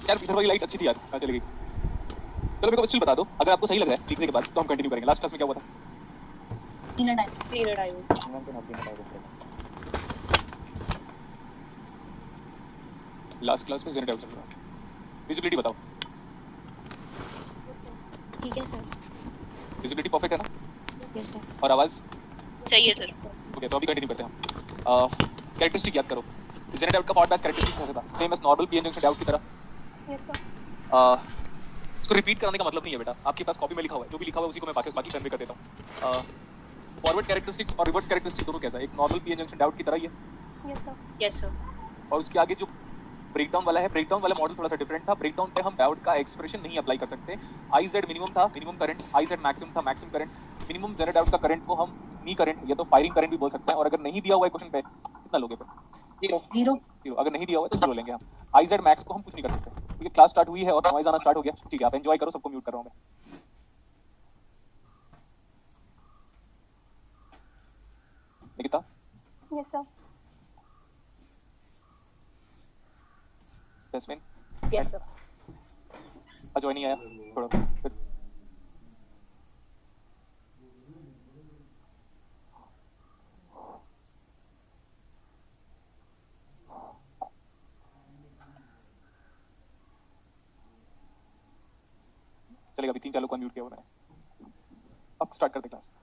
यार इधर वाली लाइट अच्छी थी यार, कहाँ चली गई? चलो मेरे को स्टिल बता दो, अगर आपको सही लग रहा है लिखने के बाद तो हम कंटिन्यू करेंगे। लास्ट क्लास में क्या हुआ था? Zero diode. लास्ट क्लास में जेनेट आउट चल रहा है। विजिबिलिटी बताओ। ठीक है सर। विजिबिलिटी परफेक्ट है ना? Yes sir. और आवाज सही है सर। ओके, तो अभी कंटिन्यू करते हैं हम। कैरेक्टरिस्टिक याद करो। जेनेट आउट का पॉड बैच कैरेक्टरिस्टिक्स कैसा था? Same as normal PN junction diode की तरह। Yes sir. इसको रिपीट कराने का मतलब नहीं है बेटा, आपके पास कॉपी में लिखा हुआ है, जो भी लिखा हुआ है उसी को मैं बाकी कन्वे कर देता हूँ। फॉरवर्ड कैरेक्टरिस्टिक्स और रिवर्स कैरेक्टरिस्टिक्स दोनों कैसा है? एक नॉर्मल पीएन जंक्शन डायोड की तरह ही है। Yes sir. Yes sir. और उसके आगे जो ब्रेकडाउन वाला है, ब्रेकडाउन वाला मॉडल थोड़ा सा डिफरेंट था। ब्रेकडाउन पे हम डायोड का एक्सप्रेशन नहीं अप्लाई कर सकते। आई जेड मिनिमम था, minimum current. I Z maximum था, maximum current. Minimum zener diode का करंट को हम नी करंट या तो फायरिंग करंट भी बोल सकते हैं। और अगर नहीं दिया हुआ है क्वेश्चन पे, कितना लोगे फिर? जीरो। जीरो। अगर नहीं दिया हुआ है तो जीरो लेंगे हम। आई जेड मैक्स को हम कुछ नहीं कर सकते। ठीक है, क्लास स्टार्ट हुई है और नॉइज आना स्टार्ट हो गया। ठीक है, आप एंजॉय करो, सबको म्यूट कर रहा हूँ मैं। Nikita? Yes sir. Jasmine? Yes sir. Ajay नहीं आया थोड़ा फिर। चलेगा, अभी 3 चालू को अनम्यूट किया हुआ है। अब स्टार्ट करते क्लास।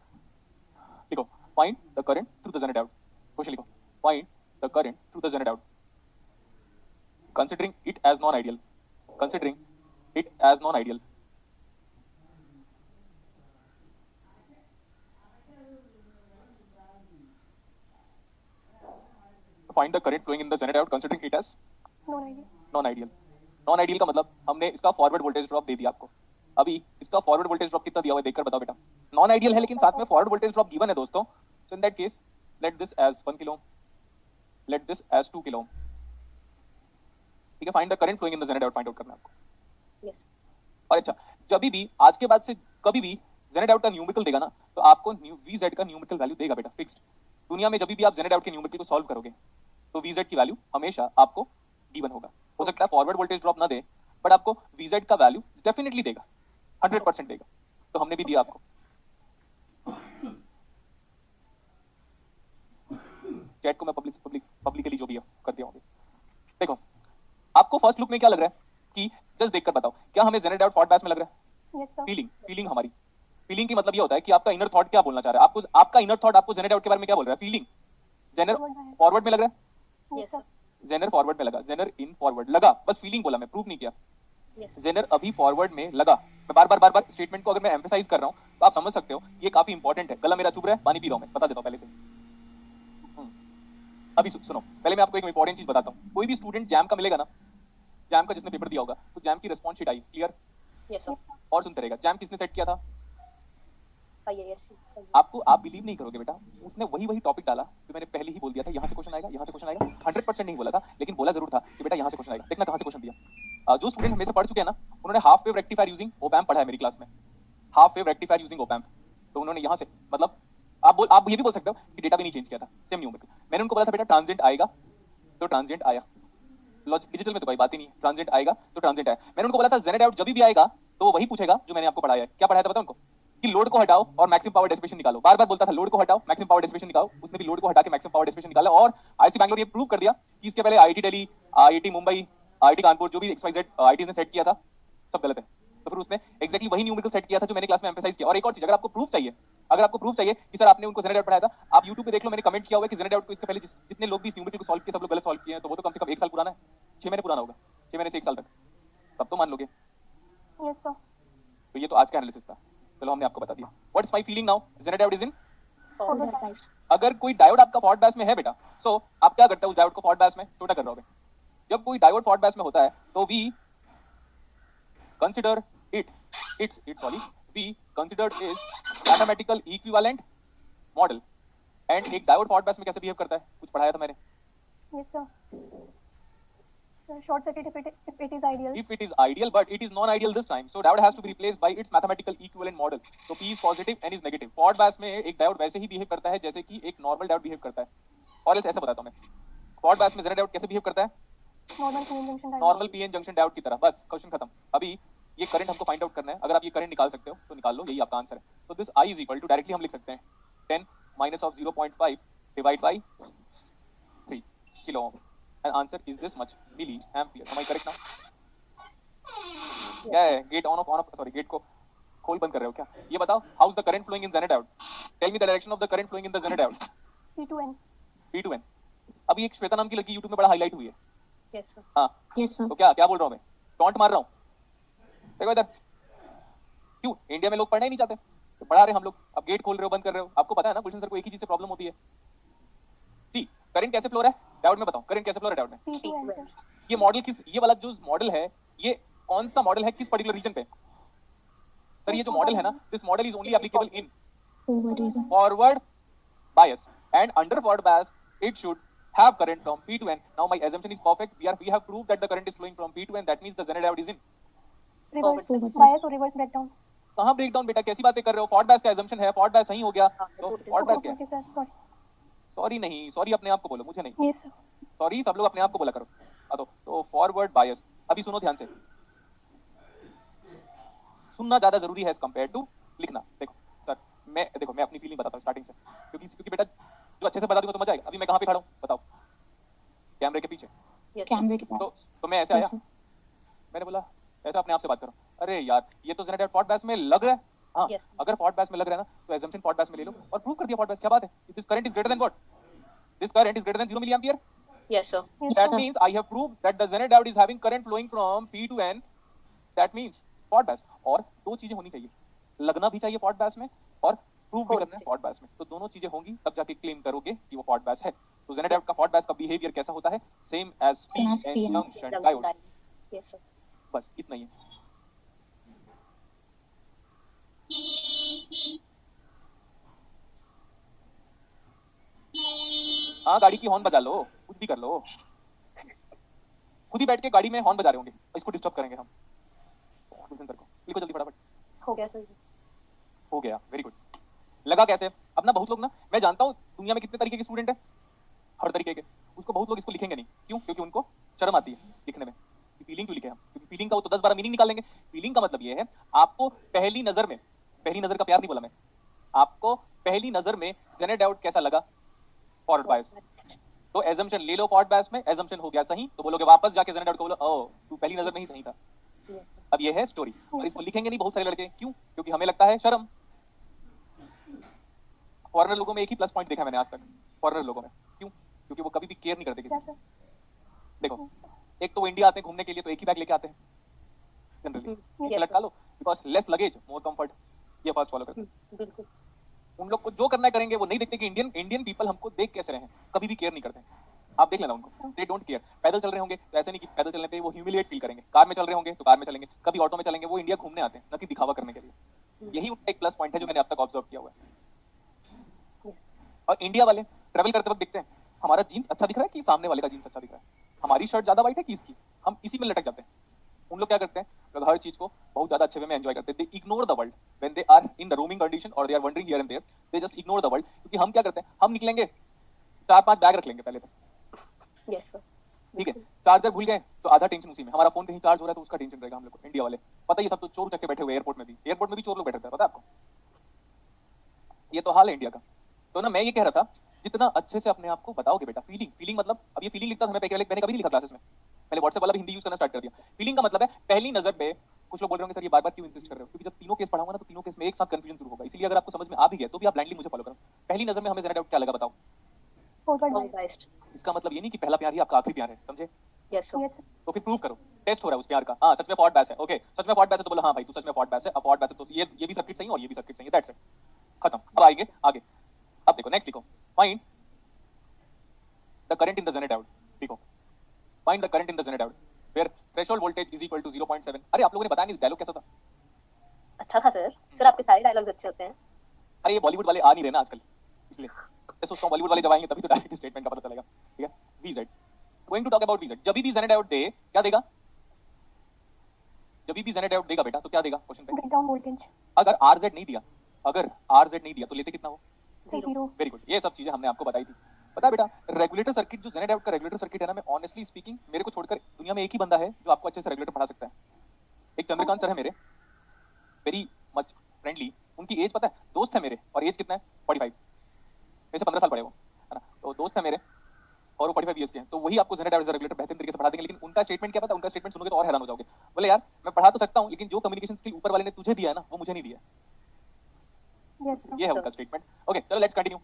लिखो, find the current through the zener diode. Question लिखो, find the current through the zener diode considering it as non-ideal. Considering it as non-ideal. Find the current flowing in the zener diode considering it as non ideal. non-ideal. Non-ideal का मतलब हमने इसका forward voltage drop दे दिया आपको। अभी इसका forward voltage drop कितना दिया हुआ है देखकर बताओ बेटा। नॉन आइडियल है लेकिन साथ में फॉरवर्ड वोल्टेज ड्रॉप गिवन है दोस्तों। So in that case, let this as 1 kilo, let this as 2 kilo. ठीक है, find the current flowing in the Jenner diode find out करना है आपको। यस। और अच्छा, जब भी आज के बाद से कभी भी जेनर डायोड का न्यूमेरिकल देगा ना, तो आपको वी जेड का न्यूमेरिकल वैल्यू देगा बेटा, फिक्स्ड। दुनिया में जब भी आप जेनर डायोड के न्यूमेरिकल को सॉल्व करोगे तो वी जेड की वैल्यू हमेशा आपको D1 होगा। हो सकता है फॉरवर्ड वोल्टेज ड्रॉप ना दे, बट आपको वी जेड का वैल्यू डेफिनेटली देगा, 100% देगा। तो हमने भी दिया आपको। चैट को मैं पब्लिकली जो भी है कर दिया हूँ। देखो, आपको फर्स्ट लुक में क्या लग रहा है कि जस्ट देखकर बताओ, क्या हमें जेनर डायोड फॉल्ट बैच में लग रहा है? Yes sir. फीलिंग हमारी फीलिंग की मतलब ये होता है कि आपका इनर थॉट क्या बोलना चाह रहा है। आपको आपका इनर थॉट आपको जेनर डायोड के बारे में क्या बोल रहा है? फीलिंग। जेनर फॉरवर्ड में लग रहा है, यस सर। जेनर फॉरवर्ड में लगा, जेनर इन फॉरवर्ड लगा, बस फीलिंग बोला, मैं प्रूव नहीं किया। जेनर अभी फॉरवर्ड में लगा। मैं बार बार स्टेटमेंट को अगर मैं एम्फेसाइज कर रहा हूं तो आप समझ सकते हो ये काफी इंपॉर्टेंट है। गला मेरा चुभ रहा है, पानी पी रहा हूं मैं, बता देता हूं पहले से। अभी सुनो, पहले मैं आपको एक इंपॉर्टेंट चीज बताता हूं। कोई भी स्टूडेंट जैम का मिलेगा ना, जैम का जिसने पेपर दिया होगा, तो जैम की रिस्पॉन्स शीट आई, क्लियर? Yes sir. और सुनते रहेगा, जैम किसने सेट किया था? यस। आपको आप बिलीव नहीं करोगे बेटा, उसने वही टॉपिक डाला जो मैंने पहले ही बोल दिया था, यहाँ से क्वेश्चन आएगा, यहाँ से क्वेश्चन आएगा। 100% नहीं बोला था, लेकिन बोला जरूर था कि बेटा यहाँ से क्वेश्चन आएगा। देखना कहाँ से क्वेश्चन दिया। जो स्टूडेंट हमें से पढ़ चुके हैं ना, उन्होंने half wave rectifier using op amp पढ़ा है मेरी क्लास में। Half wave rectifier using op amp, तो उन्होंने यहाँ से मतलब आप ये भी बोल सकते हो कि डेटा भी नहीं चेंज किया था, सेम न्यूमेरिकल। मैंने उनको बोला था बेटा ट्रांजिएंट आएगा, तो ट्रांजिएंट आया। डिजिटल में तो कोई बात ही नहीं, ट्रांजिएंट आएगा तो ट्रांजिएंट आया। मैंने उनको बोला था जेनर डायोड जब भी आएगा तो वो वही पूछेगा जो मैंने आपको पढ़ाया है। क्या पढ़ाया था पता उनको? कि लोड को हटाओ और मैक्सिमम पावर डिसिपेशन निकालो। बार बार बोलता था लोड को हटाओ, मैक्सिमम पावर डिसिपेशन निकालो। उसने भी लोड को हटा के मैक्सिमम पावर डिसिपेशन निकाला। और आईआईटी बैंगलोर ये प्रूव कर दिया कि इसके पहले IIT Delhi, IIT Mumbai, IIT Kanpur, जो भी एक्सवाइजेड आईआईटी ने सेट किया था, सब गलत है। तो फिर उसने एक्जैक्टली वही न्यूमेरिकल सेट किया था जो मैंने क्लास में एम्फेसाइज किया। और एक और चीज, अगर आपको प्रूफ चाहिए कि सर आपने उनको जेनर डायोड पढ़ाया था, आप YouTube पे देख लो, मैंने कमेंट किया हुआ है कि जेनर डायोड को इसके पहले जितने लोग भी इस न्यूमेरिकल को सॉल्व किए, सब लोग गलत सॉल्व किए हैं। तो वो तो कम से कम 1 साल पुराना है, 6 महीने पुराना होगा, 6 महीने से 1 साल तक, तब तो मान लोगे। Yes sir. तो ये तो आज का एनालिसिस था, चलो हमने आपको बता दिया। What is my feeling now? Zener diode is in. अगर कोई डायोड आपका फॉल्ट बैच में है बेटा, सो आप क्या करते हो? उस डायोड को फॉल्ट बैच में छोटा कर रहे हो। जब कोई डायोड फॉल्ट बैच में होता है तो we consider we considered is mathematical equivalent model। And एक डायोड फॉल्ट बैच में कैसे बिहेव करता है, कुछ पढ़ाया था मैंने। Yes sir. Short circuit if it is ideal। If it is ideal, but it is non-ideal this time, so diode has to be replaced by its mathematical equivalent model। So P is positive, N is negative। Fault बैच में एक diode वैसे ही behave करता है जैसे कि एक normal diode behave करता है। और ऐसा बताता हूं मैं, फॉल्ट बैच में जेनर डायोड कैसे बिहेव करता है। Normal PN junction diode. Normal PN junction diode की तरह, बस क्वेश्चन खत्म। अभी ये करंट हमको फाइंड आउट करना है, अगर आप ये करंट निकाल सकते हो तो निकाल लो, यही आपका आंसर है। तो this I is equal to, directly हम लिख सकते हैं 10 minus of 0.5 divide by 3 kilo ohm, and answer is this much milli ampere. Am I correct now? क्या है, gate on off sorry, gate को खोल बंद कर रहे हो क्या? ये बताओ, how is the current flowing in Zener diode? Tell me the direction of the current flowing in the Jenner diode. P2N. P2N। अब ये एक श्वेता नाम की लड़की यूट्यूब में बड़ा हाईलाइट हुई है। Yes, sir. हाँ, यस सर। तो क्या बोल रहा हूँ मैं? टॉन्ट मार रहा हूँ? देखो इधर, क्यों इंडिया में लोग पढ़ना ही नहीं चाहते, तो पढ़ा रहे हम लोग। अब गेट खोल रहे हो, बंद कर रहे हो। आपको पता है ना गुलशन सर को एक ही चीज से प्रॉब्लम होती है। सी, करंट कैसे फ्लो रहा है डायोड में, बताओ करंट कैसे फ्लो रहा है डायोड में? P2N, sir. ये मॉडल किस, ये वाला जो मॉडल है, ये कौन सा मॉडल है, किस पर्टिकुलर रीजन पे? सर ये जो मॉडल है ना, this model is only applicable in forward bias, and under forward bias it should have current from P to N. Now my assumption is perfect. We have proved that the current is flowing from P to N. That means the zener diode is in Reverse Forward bias or reverse breakdown. कहाँ breakdown बेटा, कैसी बातें कर रहे हो? Forward bias का assumption है, forward bias सही हो गया तो फॉरवर्ड बायस क्या है? Okay, sir. Sorry. सॉरी नहीं, सॉरी अपने आप को बोलो, मुझे नहीं। Yes, sir. सॉरी सब लोग अपने आप को बोला करो। तो फॉरवर्ड बायस, अभी सुनो ध्यान से, सुनना ज्यादा जरूरी है एज कंपेयर टू लिखना। देखो सर, मैं अपनी फीलिंग बताता हूँ स्टार्टिंग से, क्योंकि बेटा जो अच्छे से बता दूंगा तो मजा आएगा। अभी मैं कहाँ पे खड़ा हूँ बताओ? कैमरे के पीछे। Yes, sir. कैमरे के तो पास। मैं ऐसे आया, Yes, sir. मैंने बोला ऐसा अपने आप से बात करो, अरे यार ये तो जेनर डायोड फॉरवर्ड बायस में लग रहा है। हाँ, Yes. अगर फॉरवर्ड बायस में लग रहा है ना, तो assumption फॉरवर्ड बायस में ले लो और प्रूव कर दिया फॉरवर्ड बायस। क्या बात है? This current is greater than what? This current is greater than 0 milli ampere. Yes, sir. Yes, That sir. means I have proved that the zener diode is having current flowing from P to N. That means forward bias। और दो चीजें होनी चाहिए, लगना भी चाहिए forward bias में और प्रूव भी करना है forward bias में। तो दोनों चीजें होंगी तब जाके क्लेम करोगे कि वो forward bias है। तो zener diode का forward bias का बिहेवियर कैसा होता है? Same as Same as PN PN junction Junction diode। diode. Yes, sir. बस इतना ही है। हाँ, गाड़ी की हॉर्न बजा लो, कुछ भी कर लो, खुद ही बैठ के गाड़ी में हॉर्न बजा रहे होंगे, इसको डिस्टर्ब करेंगे हम। गुलशन सर को लिखो जल्दी फटाफट। हो गया सर। हो गया, वेरी गुड। लगा कैसे? अब ना बहुत लोग ना, मैं जानता हूँ दुनिया में कितने तरीके के स्टूडेंट है, हर तरीके के, उसको बहुत लोग इसको लिखेंगे नहीं। क्यों? क्योंकि उनको शर्म आती है लिखने में। फीलिंग क्यों लिखे हम? क्योंकि फीलिंग का वो तो 10-12 मीनिंग निकाल लेंगे। फीलिंग का मतलब ये है, आपको पहली नजर में, पहली नजर का प्यार नहीं बोला मैं, आपको पहली नजर में जेनर डायोड कैसा लगा? Forward bias. तो एजम्पशन ले लो फॉरवर्ड बायस में, एजम्पशन हो गया सही, तो बोलोगे वापस जाके जेनर डायोड को बोलो, ओ तू पहली नजर में ही सही था। अब ये है स्टोरी, और इसको लिखेंगे नहीं बहुत सारे लड़के। क्यों? क्योंकि हमें लगता है शर्म। फॉरेनर लोगों में एक ही प्लस पॉइंट देखा मैंने आज तक, फॉरेनर लोगों में। क्यों? क्योंकि वो कभी भी केयर नहीं करते किसी Yes, से। sir. देखो, एक तो वो इंडिया आते हैं घूमने के लिए तो एक ही बैग लेके आते हैं जनरली, Yes, लटका लो, because less luggage more comfort. ये फर्स्ट फॉलो करते हैं। बिल्कुल। उन लोग को जो करना है करेंगे, वो नहीं देखते कि इंडियन पीपल हमको देख कैसे रहे हैं, कभी भी केयर नहीं करते। आप देख लेना उनको, दे डोंट केयर। पैदल चल रहे होंगे तो ऐसे नहीं कि पैदल चलने पे वो ह्यूमिलिएट फील करेंगे, कार में चल रहे होंगे तो कार में चलेंगे, कभी ऑटो में चलेंगे। वो इंडिया घूमने आते हैं, न कि दिखावा करने के लिए। यही उनका एक प्लस पॉइंट है जो मैंने अब तक ऑब्जर्व किया हुआ है। और इंडिया वाले ट्रेवल करते वक्त देखते हैं हमारा जीन्स अच्छा दिख रहा है कि सामने वाले का जीन्स अच्छा दिख रहा है, हमारी शर्ट ज्यादा वाइट है कि इसकी, हम इसी में लटक जाते हैं। उन लोग क्या करते हैं, लोग हर चीज को बहुत ज्यादा अच्छे वे में एंजॉय करते हैं। They ignore the world when they are in the roaming condition और they are wandering here and there, they just ignore the world. क्योंकि हम क्या करते हैं, हम निकलेंगे 4-5 बैग रख लेंगे पहले तो, यस सर। ठीक है। चार्जर भूल गए तो आधा टेंशन उसी में, हमारा फोन कहीं चार्ज हो रहा है तो उसका टेंशन रहेगा हम लोग को। इंडिया वाले पता है, ये सब तो चोर चक्के बैठे हुए एयरपोर्ट में भी चोर लोग बैठे रहते हैं, पता है आपको? ये तो हाल है इंडिया का। तो ना मैं ये कह रहा था, जितना अच्छे से अपने आप को बताओगे बेटा, फीलिंग मतलब, अब ये फीलिंग लिखता था मैं मैंने कभी नहीं लिखा क्लासेस में, मैंने व्हाट्सएप वाला भी हिंदी यूज करना स्टार्ट कर दिया। फीलिंग का मतलब है पहली नजर पे। कुछ लोग बोल रहे होंगे सर ये बार बार क्यों इंसिस्ट कर रहे हो? क्योंकि जब तीनों केस पढ़ाऊंगा ना तो तीनों केस में एक साथ कंफ्यूजन शुरू होगा। इसलिए अगर आपको समझ में आ भी गया तो भी आप ब्लाइंडली मुझे फॉलो करो। पहली नजर में हमें जेनर डाउट क्या लगा बताओ? Forward Forward bias. biased. इसका मतलब ये नहीं कि पहला प्यार ही आपका आखिरी प्यार है, समझे? Yes sir. Yes, sir. तो फिर प्रूव करो, टेस्ट हो रहा है उस प्यार का। हाँ सच में फॉरवर्ड बैस है, ओके सच में फॉरवर्ड बैस है तो बोलो हाँ भाई तू सच में फॉरवर्ड बैस है। अब फॉरवर्ड बैस है तो ये भी सर्किट सही है और ये भी सर्किट सही है, दैट्स इट, खत्म। अब आएंगे आगे। अब देखो नेक्स्ट लिखो, find the current in the Jenner diode. लिखो find the current in the Jenner diode where threshold voltage is equal to 0.7। अरे आप लोगों ने बताया नहीं डायलॉग कैसा था? अच्छा था सर। सर आपके सारे डायलॉग्स अच्छे होते हैं। अरे ये बॉलीवुड वाले आ नहीं रहे ना आजकल, इसलिए मैं सोचता हूँ बॉलीवुड वाले जब आएंगे तभी तो डायरेक्ट स्टेटमेंट का पता चलेगा। ठीक है, VZ, going to talk about VZ. जब भी जेनर डायोड दे क्या देगा? जब भी जेनर डायोड देगा बेटा तो क्या देगा क्वेश्चन पे? Breakdown voltage. अगर आरजेड नहीं दिया, अगर आरजेड नहीं दिया तो लेते कितना हो? Zero. वेरी गुड, ये सब चीजें हमने आपको बताई थी। पता है बेटा, रेगुलेटर सर्किट जो जेनेट आउट का रेगुलेटर सर्किट है ना, मैं ऑनेस्टली स्पीकिंग मेरे को छोड़कर दुनिया में एक ही बंदा है जो आपको अच्छे से रेगुलेटर पढ़ा सकता है। एक चंद्रकांत सर है मेरे, वेरी मच फ्रेंडली। उनकी एज पता है, दोस्त है मेरे, और एज कितना है 45, मेरे से 15 साल बड़े वो, है ना, तो दोस्त है मेरे और वो 45 ईयर्स के हैं। तो वही आपको जेनेट आउट रेगुलेटर बेहतर तरीके से पढ़ा देंगे। लेकिन उनका स्टेटमेंट क्या पता, उनका स्टेटमेंट सुनोगे तो और हैरान हो जाओगे। बोले यार मैं पढ़ा तो सकता हूँ, लेकिन जो कम्युनिकेशन स्किल ऊपर वाले ने तुझे दिया है ना, वो मुझे नहीं दिया। Yes, sir. ये है उनका स्टेटमेंट। ओके चलो लेट्स कंटिन्यू।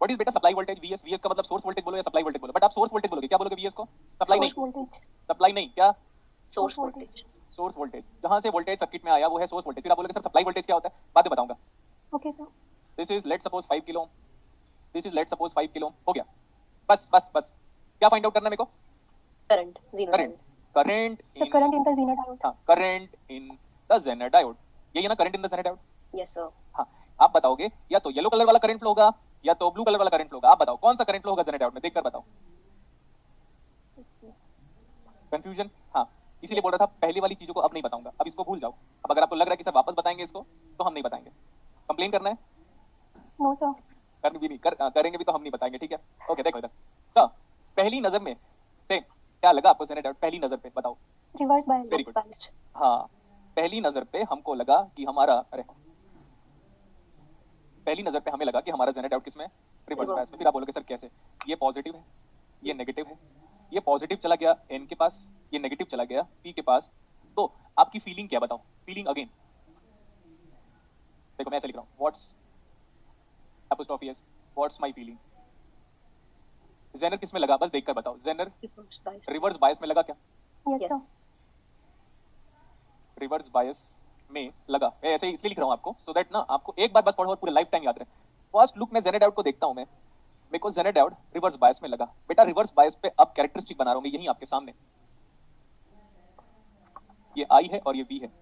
व्हाट इज बेटा सप्लाई वोल्टेज वीएस? वीएस का मतलब सोर्स वोल्टेज बोलो या सप्लाई वोल्टेज बोलो, बट आप सोर्स वोल्टेज बोलोगे, क्या बोलोगे वीएस को? सप्लाई Source नहीं, voltage. सप्लाई नहीं, क्या? Source voltage. Source voltage. जहां से वोल्टेज सर्किट में आया वो है सोर्स वोल्टेज। फिर आप बोलोगे सर सप्लाई वोल्टेज क्या होता है? बाद में बताऊंगा। Okay, sir. This is let suppose 5 kilo, this is let suppose 5 kilo, हो गया। बस बस बस, क्या फाइंड आउट करना है मेरे को? Current, zero current, current So current in the Zener diode. हाँ, current in the Jenner diode. यही है ना current in the Jenner diode? Yes sir. हाँ, आप बताओगे या तो येलो कलर वाला करंट फ्लो होगा या तो ब्लू कलर वाला करंट फ्लो होगा। आप बताओ कौन सा करंट फ्लो होगा जेनर डायोड में, देखकर बताओ। कंफ्यूजन? हाँ, इसीलिए बोल रहा था पहली वाली चीजों को अब नहीं बताऊंगा, अब इसको भूल जाओ। अब अगर आपको लग रहा है कि सर वापस बताएंगे इसको, तो हम नहीं बताएंगे। कंप्लेन करना है? No, sir. करनी भी नहीं करेंगे भी तो हम नहीं बताएंगे, ठीक है? ओके देखो इधर सर, पहली नजर में से क्या लगा आपको जेनर डायोड? पहली नजर पे बताओ। Reverse bias. Very good. Biased. हाँ, पहली नजर पे हमको लगा कि हमारा, अरे पहली नजर पे हमें लगा कि हमारा जेनर डायोड किसमें? रिवर्स बायस में। फिर आप बोलोगे सर कैसे? ये पॉजिटिव है, ये नेगेटिव है, ये पॉजिटिव चला गया एन के पास, ये नेगेटिव चला गया पी के पास। तो आपकी फीलिंग क्या बताओ? फीलिंग अगेन देखो, मैं ऐसे लिख रहा हूँ, what's apostrophe S, what's my feeling. Zener किस में लगा? बस देखकर बताओ। Zener Reverse biased. Reverse bias में लगा क्या? Yes, Yes. sir. Reverse bias में लगा। मैं ऐसे ही इसलिए लिख रहा हूँ आपको, सो दैट ना आपको एक बार बस पढ़ो और पूरे लाइफ टाइम याद रहे। फर्स्ट लुक में जेनर डायोड को देखता हूँ मैं, मेरे को जेनर डायोड रिवर्स बायस में लगा। बेटा रिवर्स बायस पे अब कैरेक्टरिस्टिक बना रहा हूँ मैं, यही आपके सामने। ये आई है और ये वी है।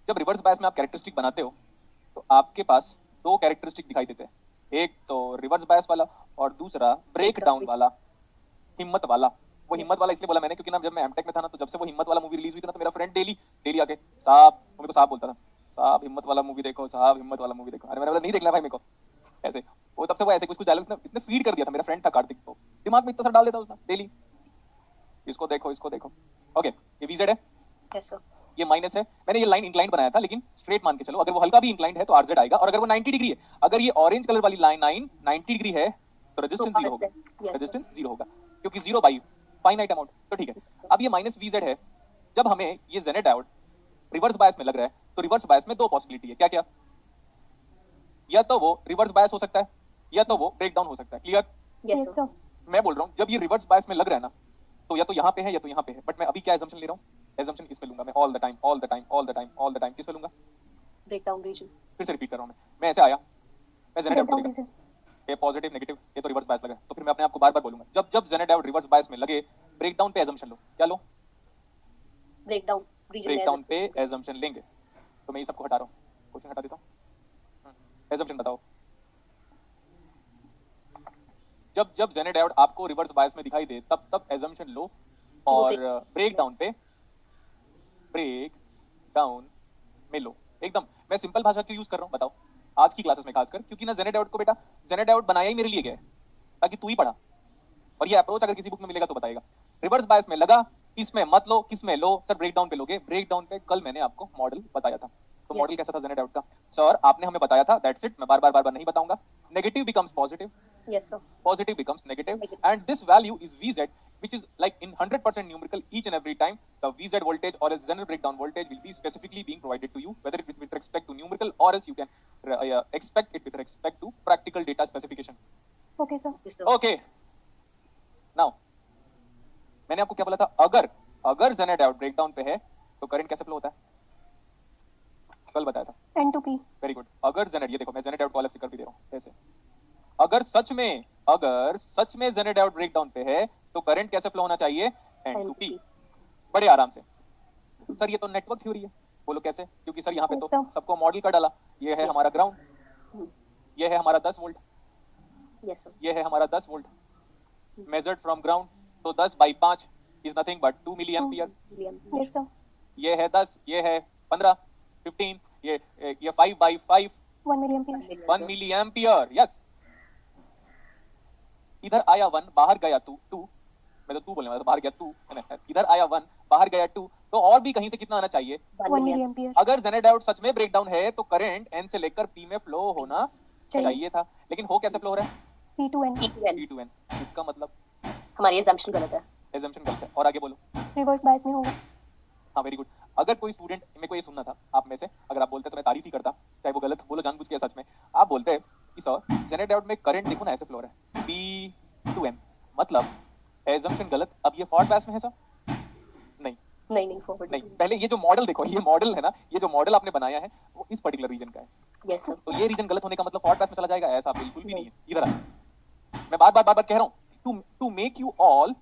जब रिवर्स बायस में आप कैरेक्टरिस्टिक बनाते हो तो आपके पास दो कैरेक्टरिस्टिक दिखाई देते हैं, एक तो रिवर्स बायस वाला और दूसरा ब्रेक डाउन वाला, हिम्मत वाला। वो हिम्मत वाला इसलिए बोला मैंने क्योंकि ना जब मैं एमटेक में था ना, तो जब से वो हिम्मत वाला मूवी रिलीज हुई थी ना, तो मेरा फ्रेंड डेली डेली आके साहब, वो मेरे को साहब बोलता था, साहब हिम्मत वाला मूवी देखो, साहब हिम्मत वाला मूवी देखो। अरे मैंने बोला नहीं देखना भाई मेरे को, ऐसे। वो तब से वो ऐसे कुछ कुछ डायलॉग्स इसने फीड कर दिया था। मेरा फ्रेंड था कार्तिक, तो दिमाग में इतना सा डाल देता उसने डेली, इसको देखो इसको देखो। ओके, ये वीजेड है, Yes sir. ये माइनस है। मैंने ये लाइन इंक्लाइंड बनाया था, लेकिन स्ट्रेट मान के चलो। अगर वो हल्का भी इंक्लाइंड है तो आरजेड आएगा, और अगर वो 90 डिग्री है, अगर ये ऑरेंज कलर वाली लाइन 90 डिग्री है, तो रेजिस्टेंस तो जीरो होगा। RZ, yes, sir. Resistance zero होगा, क्योंकि जीरो बाई फाइनाइट अमाउंट। तो ठीक है, अब ये माइनस वीजेड है। जब हमें ये जेनर डायोड रिवर्स बायस में लग रहा है, तो रिवर्स बायस में दो पॉसिबिलिटी है। क्या क्या? या तो वो रिवर्स बायस हो सकता है, या तो वो ब्रेक डाउन हो सकता है। Clear? Yes Yes, sir. sir. मैं बोल रहा हूँ जब ये रिवर्स बायस में लग रहा है ना, तो या तो यहाँ पे है या तो यहाँ पे है। बट मैं अभी क्या एजम्पशन ले रहा हूँ? एजम्पशन इसमें लूंगा मैं, all the time all the time all the time all the time. किस पे लूंगा? Breakdown region. फिर से रिपीट कर रहा हूँ मैं ऐसे आया, मैं जेनर डायोड को Breakdown देखा, region. ये पॉजिटिव नेगेटिव, ये तो रिवर्स बायस लगा है, तो फिर मैं अपने आप को बार बार बोलूंगा जब जब जेनर डायोड रिवर्स बायस में लगे, ब्रेकडाउन पे एजम्पशन लो। क्या लो? Breakdown region में ब्रेकडाउन as पे a- एजम्पशन लेंगे। तो मैं ये सबको हटा रहा हूँ, क्वेश्चन हटा देता हूँ। एजम्पशन बताओ। जब जब जेनर डायोड आपको रिवर्स बायस में दिखाई दे, तब तब एजम्पशन लो, और ब्रेकडाउन पे ब्रेक डाउन में लो। एकदम मैं सिंपल भाषा क्यों यूज कर रहा हूँ बताओ, आज की क्लासेस में खासकर, क्योंकि ना जेनर डायोड को बेटा, जेनर डायोड बनाया ही मेरे लिए गया है ताकि तू ही पढ़ा, और ये अप्रोच अगर किसी बुक में मिलेगा तो बताएगा। रिवर्स बायस में लगा, इसमें मत लो, किसमें लो? सर ब्रेकडाउन पे लोगे। ब्रेकडाउन पे कल मैंने आपको मॉडल बताया था, तो Yes. मॉडल कैसा था जेनर डायोड का? सर आपने हमें बताया था, दैट्स इट। मैं बार बार नहीं बताऊंगा। Negative becomes positive, Yes sir. positive becomes negative, Negative. and this value is Vz, which is like in 100% numerical each and every time. The Vz voltage or else general breakdown voltage will be specifically being provided to you, whether it with respect to numerical or else you can expect it with respect to practical data specification. Okay, sir. Yes sir. Okay. Now, मैंने आपको क्या बोला था? अगर Jenner diode breakdown पे है तो current कैसे फ्लो होता है? कल बताया था। N to P. Very good. अगर जेनर, ये देखो मैं जेनर डायोड को अलग से कर भी दे रहा हूँ ऐसे। अगर सच में जेनर डायोड ब्रेकडाउन पे है तो करंट कैसे फ्लो होना चाहिए? N to P। बड़े आराम से। सर ये तो नेटवर्क थ्योरी है। बोलो कैसे? क्योंकि सर यहाँ पे तो Yes, sir. सबको मॉडल का डाला। ये है हमारा ग्राउंड, ये है हमारा 10 वोल्ट, Yes sir. ये है हमारा 10 वोल्ट मेजर्ड फ्रॉम ग्राउंड। तो 10 by 5 is nothing but 2 milli ampere. Million. Yes, sir. ये है 10, ये है 15, 15, ये 5/5, 1 milliampere. 1 milli ampere. यस, इधर आया 1, बाहर गया 2, मैं तो 2 बोलने वाला था, बाहर गया 2, है ना। इधर आया 1, बाहर गया 2, तो और भी कहीं से कितना आना चाहिए? 1 1 million. milliampere. अगर जेनेट डायोड सच में ब्रेकडाउन है तो करंट एन से लेकर पी में फ्लो होना चाहिए था, लेकिन हो कैसे फ्लो हो रहा है? P2N. P2N. P two N. इसका मतलब हमारी assumption गलत है. एजम्पशन गलत है। और आगे बोलो। Reverse bias में होगा. हाँ, वेरी गुड। अगर कोई स्टूडेंट, मेरे को ये सुनना था आप में से, अगर आप बोलते तो मैं तारीफ ही करता, चाहे वो गलत बोलो जानबूझ के, सच में आप बोलते कि सर जेनेट डायोड में करंट देखो ना ऐसे फ्लो हो रहा है, P2N, मतलब एजम्पशन गलत। अब ये फॉरवर्ड बायस में है सर? नहीं नहीं forward. नहीं, पहले ये जो मॉडल देखो, ये मॉडल है ना, ये जो मॉडल आपने बनाया है वो इस पर्टिकुलर रीजन का है। Yes sir. तो ये रीजन गलत होने का मतलब फॉरवर्ड बायस में चला जाएगा, ऐसा बिल्कुल भी नहीं है। इधर आ, मैं बार बार कह रहा हूँ to make you all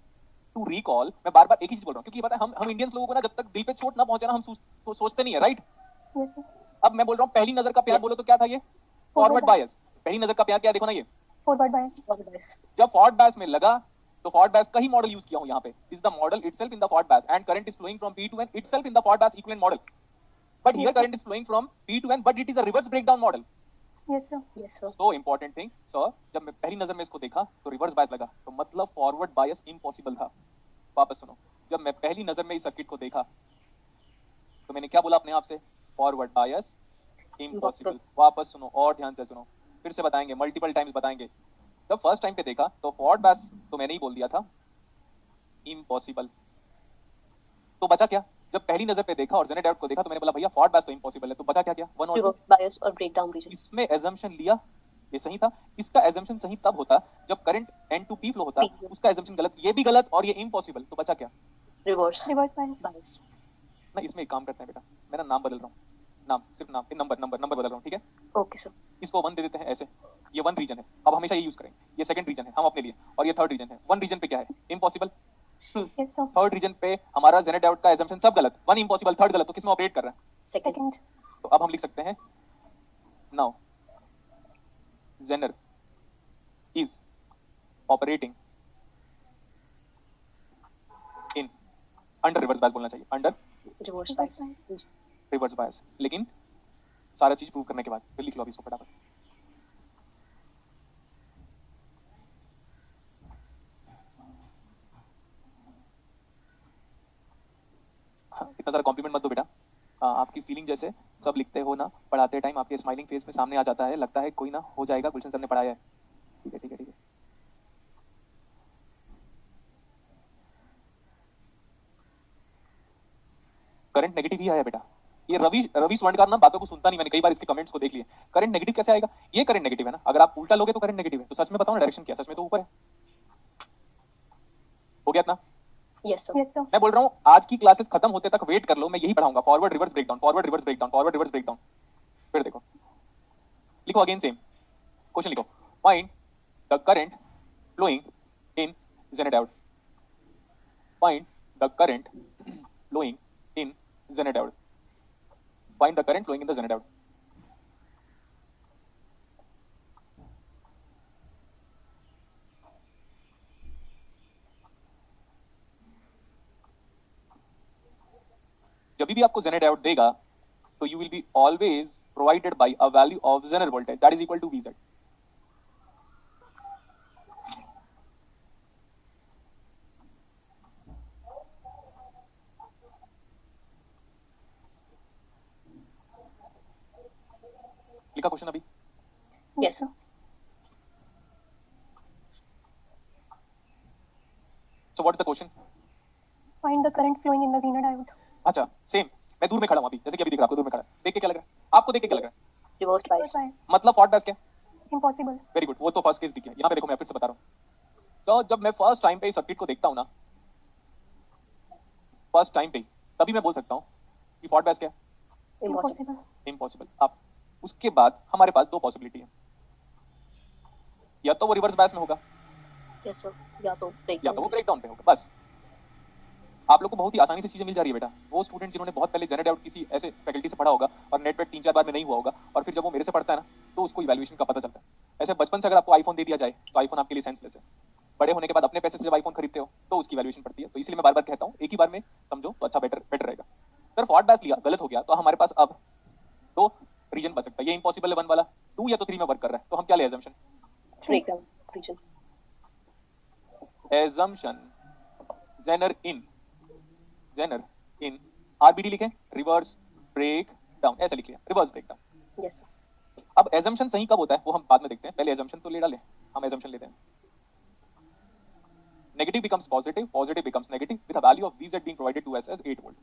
to recall, मैं बार बार एक ही चीज बोल रहा हूँ, क्योंकि ये पता है हम इंडियंस लोगों को ना, जब तक दिल पे चोट ना पहुंचे ना, हम सोचते नहीं है, राइट? Yes sir. अब मैं बोल रहा हूँ पहली नजर का प्यार, Yes. बोलो तो क्या था ये? Forward bias. पहली नजर का प्यार क्या है, देखो ना ये। Forward bias. Forward bias. जब फॉरवर्ड बायस में लगा तो फॉरवर्ड बायस का ही मॉडल यूज किया हूं यहाँ पे, is the model itself in the forward bias and current is flowing from P to N itself in the forward bias equivalent model, but here Yes, sir. current is flowing from P to N but it is a reverse breakdown model. Yes sir. Yes sir. So important thing sir, जब मैं पहली नजर में इसको देखा तो reverse bias लगा, तो मतलब फॉरवर्ड बायस इम्पॉसिबल था। वापस सुनो, जब मैं पहली नजर में इस सर्किट को देखा तो मैंने क्या बोला अपने आप से? Forward bias impossible. वापस सुनो और ध्यान से सुनो, फिर से बताएंगे, मल्टीपल टाइम्स बताएंगे। जब फर्स्ट टाइम पे देखा तो फॉरवर्ड बायस तो मैंने ही बोल दिया था इम्पॉसिबल, तो बचा क्या? जब पहली नजर पे देखा और जेनेट डायोड को देखा तो मैंने बोला भैया फॉरवर्ड बायस तो इम्पॉसिबल है, तो बचा क्या क्या? 1 और 2। Reverse bias और breakdown region. इसमें एजम्पशन लिया, ये सही था। इसका एजम्पशन सही तब होता जब current N to P flow होता, P. उसका एजम्पशन गलत, ये भी गलत और ये इम्पॉसिबल, तो बचा क्या? Reverse Reverse bias. bias. ना इसमें एक काम करते हैं बेटा, मैं ना नाम बदल रहा हूँ, नाम सिर्फ नाम, नंबर बदल रहा हूँ, ठीक है? Okay sir. इसको 1 दे देते हैं ऐसे, ये 1 रीजन है, अब हमेशा ये यूज करेंगे। ये सेकंड रीजन है हम अपने लिए, और ये थर्ड रीजन है। 1 रीजन पे क्या है? Impossible. Yes sir. Third region पे हमारा जेनेट डायोड का एजम्पशन सब गलत, 1 इम्पॉसिबल, थर्ड गलत, तो किसमें ऑपरेट कर रहा है? Second. Second. तो अब हम लिख सकते हैं now zener is operating in under reverse bias, बोलना चाहिए under Reverse Reverse bias. bias. Reverse bias. लेकिन सारा चीज प्रूव करने के बाद फिर लिख लो अभी इसको फटाफट। हाँ, इतना सारा कॉम्प्लीमेंट मत दो बेटा। हाँ, आपकी फीलिंग जैसे सब लिखते हो ना पढ़ाते टाइम, आपके स्माइलिंग फेस में सामने आ जाता है, लगता है कोई ना हो जाएगा, गुलशन सर ने पढ़ाया है। ठीक है ठीक है ठीक है। करंट नेगेटिव ही आया बेटा। ये रवि स्वर्णकार ना बातों को सुनता नहीं, मैंने कई बार इसके कमेंट्स को देख लिए। करंट नेगेटिव कैसे आएगा? ये करंट नेगेटिव है ना, अगर आप उल्टा लोगे तो करंट नेगेटिव है। तो सच में बताओ ना डायरेक्शन क्या? सच में तो ऊपर है। हो गया इतना? Yes sir. Yes sir. मैं बोल रहा हूँ आज की क्लासेस खत्म होते तक वेट कर लो, मैं यही पढ़ाऊंगा, forward reverse breakdown, forward reverse breakdown, forward reverse breakdown. फिर देखो, लिखो अगेन सेम क्वेश्चन, लिखो find the current flowing in zener diode, find the current flowing in zener diode, find the current flowing in the zener diode. जब भी आपको zener diode देगा तो you will be always provided by a value of zener voltage that is equal to Vz। लिखा question अभी? Yes sir. So what is the question? Find the current flowing in the Zener diode. अच्छा same, मैं दूर में खड़ा हूं अभी, जैसे कि अभी दिख रहा है आपको, दूर में खड़ा है। देख के क्या लग रहा है आपको? देख के क्या लग रहा है? Reverse Reverse bias. bias. मतलब फॉरवर्ड बायस क्या? Impossible. वेरी गुड, वो तो फर्स्ट केस दिखी है। यहाँ पे देखो, मैं फिर से बता रहा हूँ। सो जब मैं फर्स्ट टाइम पे इस सर्किट को देखता हूँ ना, फर्स्ट टाइम पे, तभी मैं बोल सकता हूँ कि फॉरवर्ड बायस क्या है? Impossible. Impossible. इम्पॉसिबल। अब उसके बाद हमारे पास दो पॉसिबिलिटी है, या तो वो रिवर्स बायस में होगा Yes sir. या तो या तो वो breakdown. ब्रेकडाउन पे होगा। बस आप लोग को बहुत ही आसानी से चीजें मिल जा रही है बेटा। वो स्टूडेंट जिन्होंने बहुत पहले जेनेट डायोड किसी ऐसे फैकल्टी से पढ़ा होगा और नेट पे 3-4 बार में नहीं हुआ होगा, और फिर जब वो मेरे से पढ़ता है ना तो उसको इवैल्यूएशन का पता चलता है। ऐसे बचपन से अगर आपको आईफोन दे दिया जाए तो आईफोन आपके लिए सेंसलेस है। बड़े होने के बाद अपने पैसे से जब आईफोन खरीदते हो तो उसकी वैल्यूएशन पड़ती है। तो इसलिए मैं बार बार कहता हूँ एक ही बार में समझो तो अच्छा, बेटर रहेगा। सिर्फ हॉट बैस लिया, गलत हो गया, तो हमारे पास अब दो रीजन बच सकता है। ये इम्पॉसिबल है 1 वाला, 2 या तो 3 में वर्क कर रहा है, तो हम क्या ले assumption? Breakdown region. Assumption zener in RBD लिखें, रिवर्स ब्रेक डाउन, ऐसा लिख लिया, reverse break down. Yes sir. अब एजम्पशन सही कब होता है वो हम बाद में देखते हैं, पहले एजम्पशन तो ले डालें। हम एजम्पशन लेते हैं, negative becomes positive, positive becomes negative with a value of Vz being provided to us as 8 volt.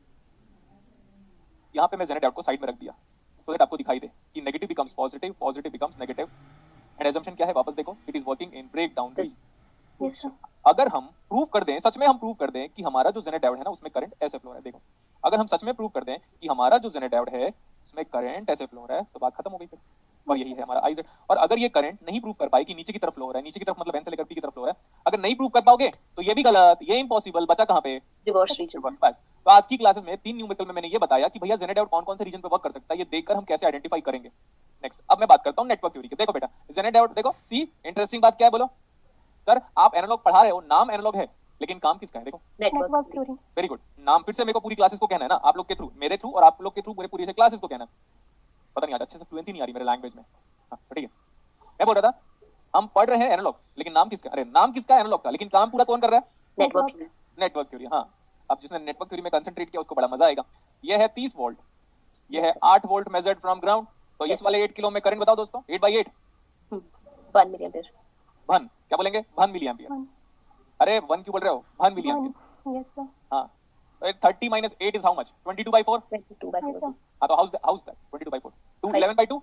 यहाँ पे मैं जेनर डाउट को साइड में रख दिया सो दैट आपको दिखाई दे कि negative becomes positive, positive becomes negative, and assumption क्या है वापस देखो, it is working in break down region. Yes, sir. अगर हम प्रूव कर दें, सच में हम प्रूव कर दें कि हमारा जो जेनर डायोड है ना उसमें करंट ऐसे फ्लो हो रहा है, देखो अगर हम सच में प्रूव कर दें कि हमारा जो जेनर डायोड है उसमें करंट ऐसे फ्लो हो रहा है तो बात खत्म हो गई फिर। और यही है हमारा IZ। और अगर ये करंट नहीं प्रूव कर पाए कि नीचे की तरफ फ्लो हो रहा है, नीचे की तरफ मतलब N से लेकर P की तरफ फ्लो हो रहा है, अगर नहीं प्रूव कर पाओगे तो ये भी गलत, ये इम्पॉसिबल, बचा कहाँ पे? Reverse region. बस। तो आज की क्लासेस में 3 न्यूमेरिकल में मैंने ये बताया कि भैया जेनर डायोड कौन कौन से रीजन पे वर्क कर सकता है, ये देखकर हम कैसे आइडेंटिफाई करेंगे। नेक्स्ट अब मैं बात करता हूँ नेटवर्क थ्योरी की। देखो बेटा जेनर डायोड देखो, सी इंटरेस्टिंग बात क्या है बोलो सर, आप एनालॉग पढ़ा रहे हो, नाम एनालॉग है लेकिन काम किसका है? देखो network Network theory. Very good, नाम फिर से मेरे को पूरी क्लासेस को कहना है ना, आप लोग के थ्रू, मेरे थ्रू और आप लोग के थ्रू पूरे पूरी क्लासेस को कहना है। पता नहीं आज अच्छे से फ्लुएंसी नहीं आ रही मेरे लैंग्वेज में। हाँ तो ठीक है, मैं बोल रहा था हम पढ़ रहे हैं एनालॉग लेकिन नाम किसका? अरे नाम किसका है एनालॉग का, लेकिन काम पूरा कौन कर रहा है? नेटवर्क। Network theory. हाँ अब जिसने नेटवर्क थ्योरी में कंसंट्रेट किया उसको बड़ा मजा आएगा। ये है 30 वोल्ट, ये है Yes, sir. 8 volt measured from ground, तो Yes, इस वाले 8 किलो में करंट बताओ दोस्तों, 8/8 1 मिलियन पेयर। भन, क्या बोलेंगे? भन मिली एम्पियर। One. अरे 1 क्यों बोल रहे हो? One milli ampere. One. Yes, sir. हाँ 30 minus 8 is how much? 22/4। 22 by Yes, sir. 4। हाँ तो हाउस दैट 22/4 2 11/2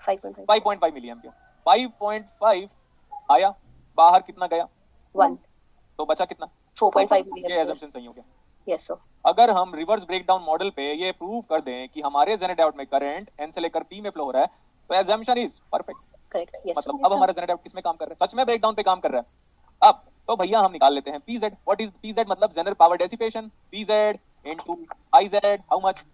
5.5। 5.5 milli ampere. 5.5 आया, बाहर कितना गया? 1। तो बचा कितना? 4.5 ये मिलियन। assumption सही हो गया। Yes sir. अगर हम रिवर्स ब्रेकडाउन मॉडल पे ये प्रूव कर दें कि हमारे जेनर डायोड में करंट N से लेकर P में फ्लो हो रहा है तो assumption is perfect. Correct. Yes sir. मतलब अब हमारा जेनर डायोड किस में काम कर रहा है? सच में ब्रेकडाउन पे काम कर रहा है। अब तो भैया हम निकाल लेते हैं PZ। What is PZ? मतलब general power dissipation. PZ into IZ how much?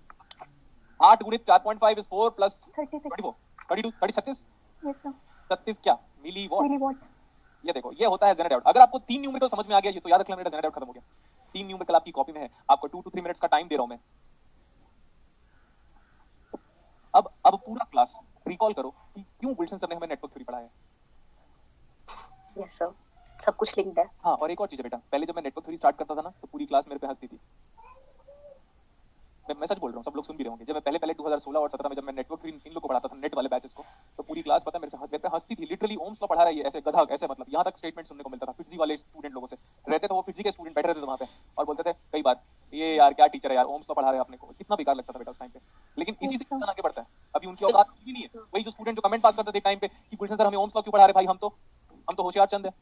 8 गुणित 4.5 is 4 plus 36. 24 32 36 Yes, sir. 36 क्या मिली वॉट? Milliwatt. ये देखो ये होता है जेनर डायोड। अगर आपको 3 न्यूमेरिकल समझ में आ गया ये तो याद रख लेना, मेरा जेनर डायोड खत्म हो गया। 3 न्यूमेरिकल आपकी कॉपी में है, आपको 2 to 3 मिनट्स का टाइम दे रहा हूं मैं। अब पूरा क्लास रिकॉल करो कि क्यों गुलशन सर ने हमें नेटवर्क थ्योरी पढ़ाया है। Yes sir. सब कुछ लिंक्ड है। हाँ और एक और चीज है बेटा, पहले जब मैं नेटवर्क थ्योरी स्टार्ट करता था ना तो पूरी क्लास मेरे पे हंसती थी। मैं सच बोल रहा हूँ, सब लोग सुन भी रहे होंगे। जब मैं पहले 2016 और 17 में जब मैं नेटवर्क थ्योरी इन लोग को पढ़ाता था, नेट वाले बैचेस को, तो पूरी क्लास पता है मेरे पे हंसती थी। लिटरली ओम्स लॉ पढ़ा रहा है ये, ऐसे गधा ऐसे, मतलब यहाँ तक स्टेटमेंट सुनने को मिलता था फिजी वाले स्टूडेंट लोगों से। रहते तो वो फिजी के स्टूडेंट बैठे रहते थे वहाँ पे और बोलते थे कई बार ये यार क्या टीचर है यार, ओम्स लॉ पढ़ा रहे हैं अपने को। कितना बेकार लगता था बेटा उस टाइम पे, लेकिन इसी से इंसान आगे बढ़ता है। अभी उनकी औकात भी नहीं है। वही जो स्टूडेंट जो कमेंट पास करते थे टाइम पे कि गुलशन सर हमें ओम्स लॉ क्यों पढ़ा रहे भाई, हम तो होशियार चंद है।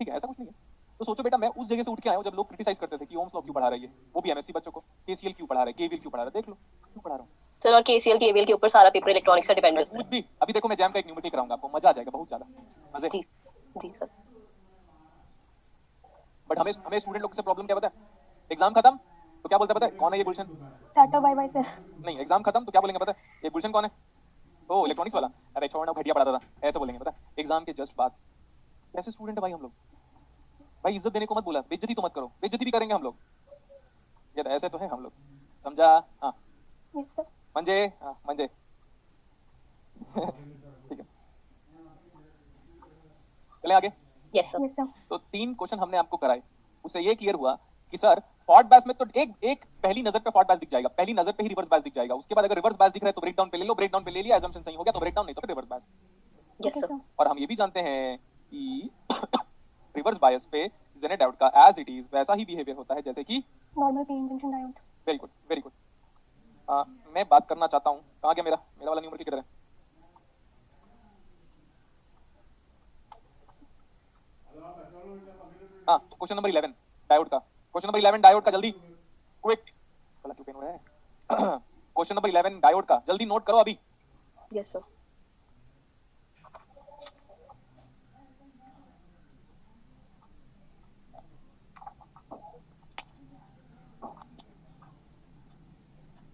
ठीक है, ऐसा कुछ नहीं है। तो सोचो बेटा मैं उस जगह से उठ के आया हूं जब लोग क्रिटिसाइज करते थे कि ओम्स लॉ क्यों पढ़ा रही है, वो भी एमएससी बच्चों को। केसीएल क्यों पढ़ा रहा है, केवीएल क्यों पढ़ा रहा है, देख लो क्यों पढ़ा रहा हूं। सर और केसीएल केवीएल के ऊपर सारा पेपर इलेक्ट्रॉनिक्स का डिपेंड कुछ भी अभी देखो मैं जैम का एक न्यूमेरिकल कराऊंगा आपको, मजा आ जाएगा बहुत ज्यादा मजे। जी जी सर। बट हमें स्टूडेंट लोग से प्रॉब्लम क्या पता है, एग्जाम खत्म तो क्या बोलते हैं पता है, कौन है ये गुलशन? Tata, bye bye, sir. नहीं एग्जाम खत्म तो क्या बोलेंगे पता है, ये गुलशन कौन है? ओ इलेक्ट्रॉनिक्स वाला, अरे छोड़ना घटिया पढ़ाता था, ऐसे बोलेंगे पता है। एग्जाम के जस्ट बाद कैसे स्टूडेंट है भाई हम लोग। भाई इज्जत देने को मत बोला, बेइज्जती तो मत करो, बेइज्जती भी करेंगे हम लोग। ये ऐसे तो है हम लोग, समझा? हाँ Yes, sir. मंजे, हाँ मंजे। ठीक है चलें आगे। Yes sir. Yes, sir. तो 3 क्वेश्चन हमने आपको कराए, उससे ये क्लियर हुआ कि सर फॉल्ट बैस में तो एक पहली नजर पे फॉल्ट बैस दिख जाएगा, पहली नजर पे ही रिवर्स बैस दिख जाएगा। उसके बाद अगर रिवर्स बैस दिख रहा है तो ब्रेकडाउन पे ले लो, ब्रेकडाउन पे ले लिया assumption सही हो गया तो ब्रेकडाउन, नहीं तो फिर reverse bias. Yes Okay, sir. sir. और हम ये भी जानते हैं कि रिवर्स बायस पे जेनर डायोड का एज इट इज वैसा ही बिहेवियर होता है जैसे कि। Normal P-N junction diode. Very good very good. मैं बात करना चाहता हूँ, कहाँ गया मेरा वाला न्यूमेरिकल किधर है? हाँ क्वेश्चन नंबर 11 डायोड का, क्वेश्चन नंबर 11 डायोड का, जल्दी क्विक। गला क्यों पेन हो रहा है? क्वेश्चन नंबर 11 डायोड का, जल्दी नोट करो अभी। Yes sir.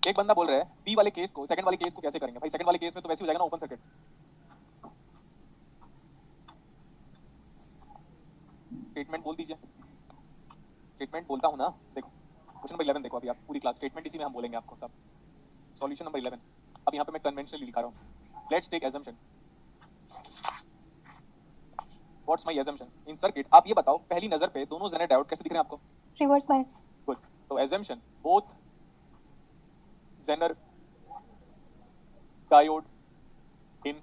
एक बंदा बोल रहा है बी वाले केस को, सेकंड वाले केस को कैसे करेंगे? भाई सेकंड वाले केस में तो वैसे हो जाएगा ना ओपन सर्किट। स्टेटमेंट बोल दीजिए, स्टेटमेंट बोलता हूं ना, देखो क्वेश्चन नंबर 11 देखो अभी आप पूरी क्लास स्टेटमेंट इसी में हम बोलेंगे आपको सब। Solution number 11। अब यहाँ पे मैं कन्वेंशनली लिखा रहा हूँ। Let's take assumption। What's my assumption in circuit. आप ये बताओ पहली नजर पे दोनों जेनर डायोड कैसे दिख रहे हैं आपको? Reverse bias. गुड। तो assumption both zener diode in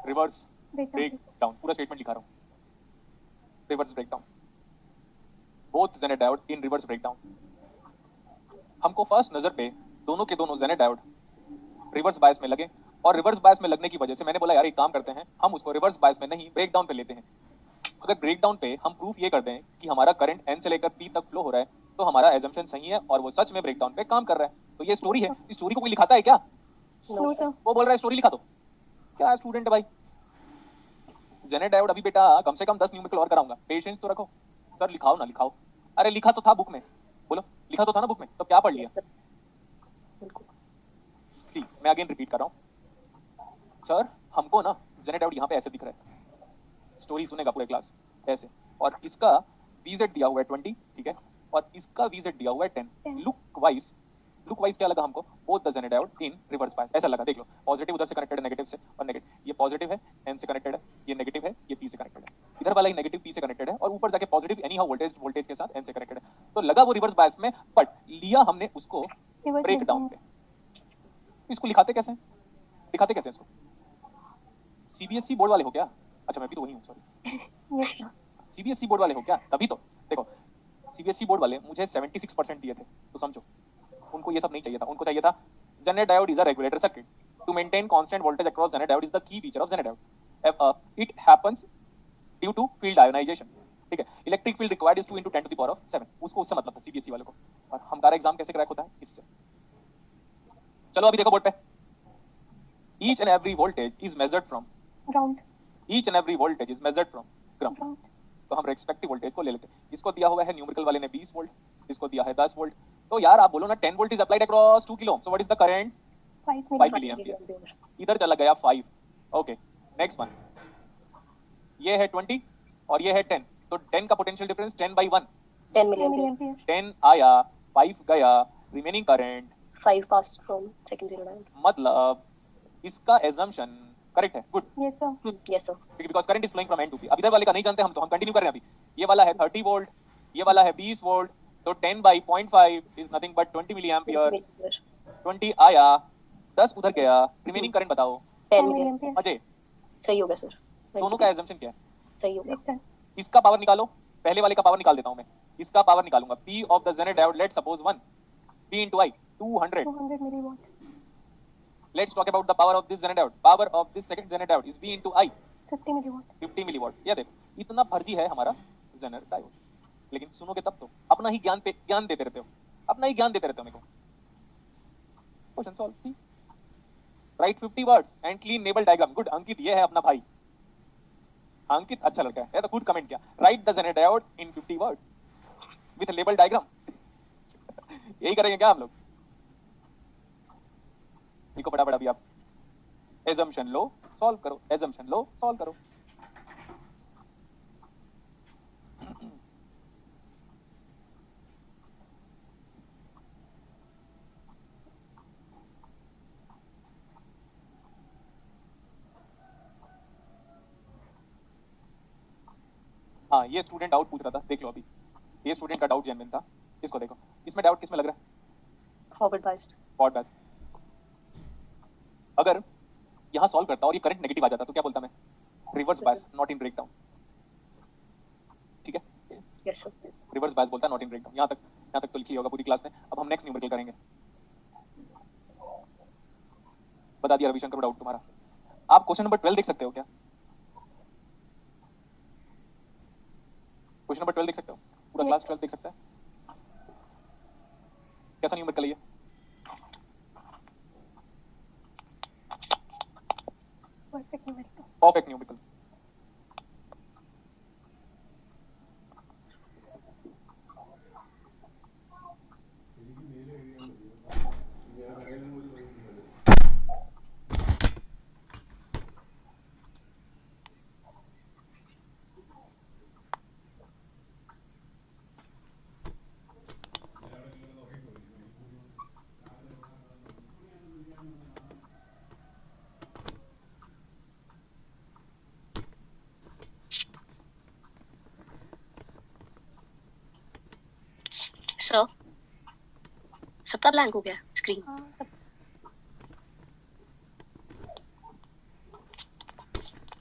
reverse break down. पूरा स्टेटमेंट लिखा रहा हूँ। Reverse breakdown both zener diode in reverse breakdown. हमको फर्स्ट नजर पे दोनों के दोनों जेनर डायोड रिवर्स बायस में लगे और रिवर्स बायस में लगने की वजह से मैंने बोला यार एक काम करते हैं, हम उसको रिवर्स बायस में नहीं ब्रेकडाउन पे लेते हैं। अगर ब्रेकडाउन पे हम प्रूफ ये कर दें कि हमारा करंट एन से लेकर पी तक फ्लो हो रहा है तो हमारा एजम्पशन सही है और वो सच में ब्रेकडाउन पे काम कर रहा है। तो ये स्टोरी है। इस स्टोरी को कोई लिखाता है क्या? No sir. वो बोल रहा है स्टोरी लिखा दो। क्या स्टूडेंट है भाई? जेनर डायोड अभी बेटा कम से कम 10 न्यूमेरिकल और कराऊंगा, पेशेंस तो रखो। सर लिखाओ ना लिखाओ। अरे लिखा तो था बुक में, बोलो लिखा तो था ना बुक में, तो क्या पढ़ लिया? सी मैं अगेन रिपीट कर रहा हूँ सर, हमको ना जेनर डायोड यहाँ पे ऐसे दिख रहा है। स्टोरी सुनेगा पूरे क्लास ऐसे, और इसका वीजेड दिया हुआ है 20, ठीक है, और इसका वीजेड दिया हुआ है 10। लुक वाइज क्या लगा हमको? Both the Jenner diode in reverse bias ऐसा लगा। देख लो पॉजिटिव उधर से कनेक्टेड है नेगेटिव से, और नेगेटिव ये पॉजिटिव है एन से कनेक्टेड है, ये नेगेटिव है ये पी से कनेक्टेड है, इधर वाला ही नेगेटिव पी से कनेक्टेड है, और ऊपर जाके पॉजिटिव एनी हाउ वोल्टेज के साथ एन से कनेक्टेड है। तो लगा वो रिवर्स बायस में, बट लिया हमने उसको ब्रेक डाउन पे। इसको लिखाते कैसे इसको? सीबीएसई बोर्ड वाले हो क्या? अच्छा मैं भी तो वही हूँ, sorry. Yes sir. CBSE board वाले हो क्या? तभी तो देखो सीबीएसई बोर्ड वाले मुझे 76% दिए थे, तो समझो उनको ये सब नहीं चाहिए था। उनको चाहिए था zener diode is a regulator circuit to maintain constant voltage across zener diode is the key feature of zener diode. It happens due to field ionization, ठीक है। Electric field required is 2 × 10 to the power of 7। उसको उससे मतलब था CBSE वाले को। और हमारा एग्जाम कैसे क्रैक होता है? इससे। चलो अभी देखो बोर्ड पे, each and every voltage is measured from ground. Each and every voltage is measured from ground. तो हम रेस्पेक्टिव वोल्टेज को ले लेते हैं। इसको दिया हुआ है न्यूमेरिकल वाले ने 20 वोल्ट, इसको दिया है 10 वोल्ट। तो यार आप बोलो ना 10 volt is applied across 2 kilo, so what is the current? 5 milli ampere. इधर चला गया 5। ओके नेक्स्ट वन, ये है 20 और ये है 10, तो 10 का पोटेंशियल डिफरेंस 10/1, 10 milliampere. 10 आया 5 गया, remaining current 5 passed from second zero diode. मतलब इसका assumption करेक्ट है। Good, yes sir. Yes, sir. Because current is flowing from N to P. अब इधर वाले का नहीं जानते हम, तो हम कंटिन्यू कर रहे हैं अभी। ये वाला है 30 वोल्ट, ये वाला है 20 वोल्ट, तो 10/0.5 is nothing but 20 milli ampere. Milliampere. 20 आया 10 उधर गया, रिमेनिंग करंट बताओ। 10 मिली milliampere. एम्पियर। अजय सही हो गया सर। दोनों का assumption क्या है? सही हो गया। देखते हैं। इसका पावर निकालो, पहले वाले का पावर निकाल देता हूं मैं। इसका पावर निकालूंगा P of the Jenner diode, let's suppose 1 P into I 200। 200 milliwatt. Let's talk about the power of this zener diode. Power of this second zener diode is V into I 50 milliwatt. 50 milliwatt. ये देखो इतना फर्जी है हमारा Jenner diode, लेकिन सुनोगे तब तो अपना ही ज्ञान पे ज्ञान देते रहते हो, अपना ही ज्ञान देते रहते हो मेरे को। क्वेश्चन सॉल्व सी, write 50 words and clean label diagram. Good Ankit, ये है अपना भाई अंकित, अच्छा लड़का है तो गुड कमेंट किया। Write the Jenner diode in 50 words with label diagram. यही करेंगे क्या हम लोग? लिखो फटाफट अभी आप। assumption लो सॉल्व करो, assumption लो सॉल्व करो। हाँ ये स्टूडेंट डाउट पूछ रहा था, देख लो अभी। ये स्टूडेंट का डाउट जेन्युइन था। इसको देखो, इसमें डाउट किसमें लग रहा है? Forward biased. Forward bias. अगर यहाँ सॉल्व करता और ये करंट नेगेटिव आ जाता तो क्या बोलता मैं? Reverse bias not in breakdown, ठीक है। Yes, sir. रिवर्स बायस बोलता है नॉट इन ब्रेकडाउन। यहाँ तक तो लिखी होगा पूरी क्लास ने। अब हम नेक्स्ट न्यूमेरिकल करेंगे। बता दिया रविशंकर डाउट तुम्हारा। आप क्वेश्चन नंबर 12 देख सकते हो क्या? क्वेश्चन नंबर 12 देख सकते हो? पूरा Yes. क्लास 12 देख सकता है? कैसा न्यूमेरिकल है ये? Perfect numerical. Perfect numerical. Sir सबका ब्लैंक हो गया स्क्रीन। हाँ सब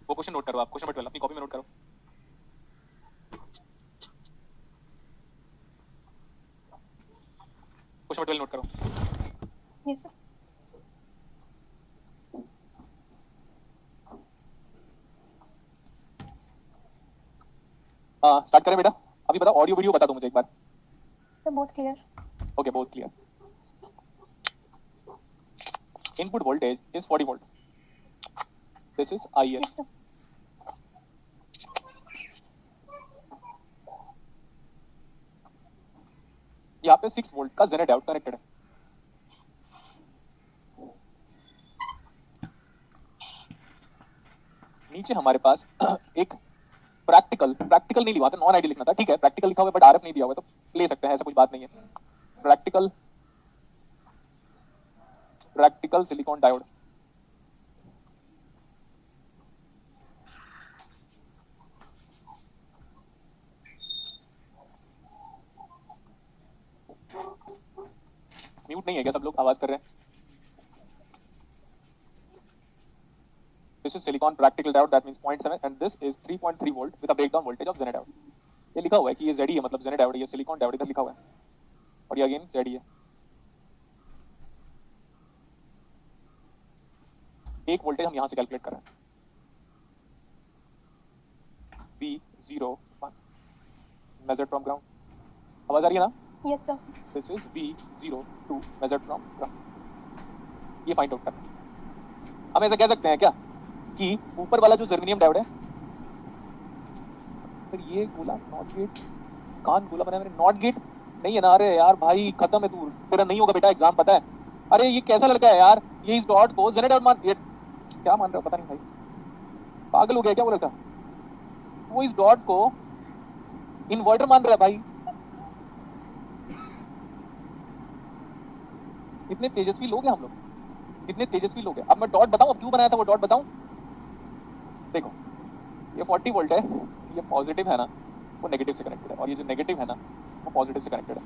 वो क्वेश्चन नोट करो आप, क्वेश्चन नंबर 12 अपनी कॉपी में नोट करो। क्वेश्चन नंबर 12 नोट करो। Yes sir. स्टार्ट करें बेटा। अभी बता, ऑडियो वीडियो बता दो मुझे एक बार। सर बहुत क्लियर। ओके, बहुत clear. Input voltage is 40 volt, this is yes IS। Sir. यहाँ पे 6 वोल्ट का जेनेट आउट कनेक्टेड है। नीचे हमारे पास एक प्रैक्टिकल नहीं लिखा था, नॉन आईडी लिखना था, ठीक है। प्रैक्टिकल लिखा हुआ है बट RF नहीं दिया हुआ है, तो ले सकते हैं, ऐसा कोई बात नहीं है। Practical silicon diode. म्यूट नहीं है क्या सब लोग, आवाज कर रहे हैं? This is silicon practical diode, that means 0.7 and this is 3.3 volt with a breakdown voltage of Zener diode। ये लिखा हुआ है कि ये ZE है, मतलब Zener diode, ये सिलिकॉन डायोड इधर लिखा हुआ है, और ये अगेन ZE है। एक वोल्टेज हम यहां से कैलकुलेट कर रहे हैं, V01 measured from ground। आवाज आ रही है ना? Yes sir. This is V02 measured from ground। ये फाइंड आउट करना है। हम ऐसा कह सकते हैं क्या कि ऊपर वाला जो जर्मेनियम डायोड है, फिर ये बोला नॉट गेट, कान बोला मैंने नॉट गेट नहीं है ना। अरे यार भाई खत्म है तू, तेरा नहीं होगा बेटा एग्जाम, पता है। अरे ये कैसा लड़का है यार, ये इस डॉट को जेनेट डायोड मान, ये क्या मान रहा हो पता नहीं भाई, पागल हो गया क्या वो लड़का? वो इस डॉट को इन्वर्टर मान रहा है भाई। कितने तेजस्वी लोग हैं हम लोग, कितने तेजस्वी लोग हैं। अब मैं डॉट बताऊं, अब क्यों बनाया था वो डॉट बताऊं। देखो ये 40 वोल्ट है, ये पॉजिटिव है ना, वो नेगेटिव से कनेक्टेड है, और ये जो नेगेटिव है ना वो पॉजिटिव से कनेक्टेड है।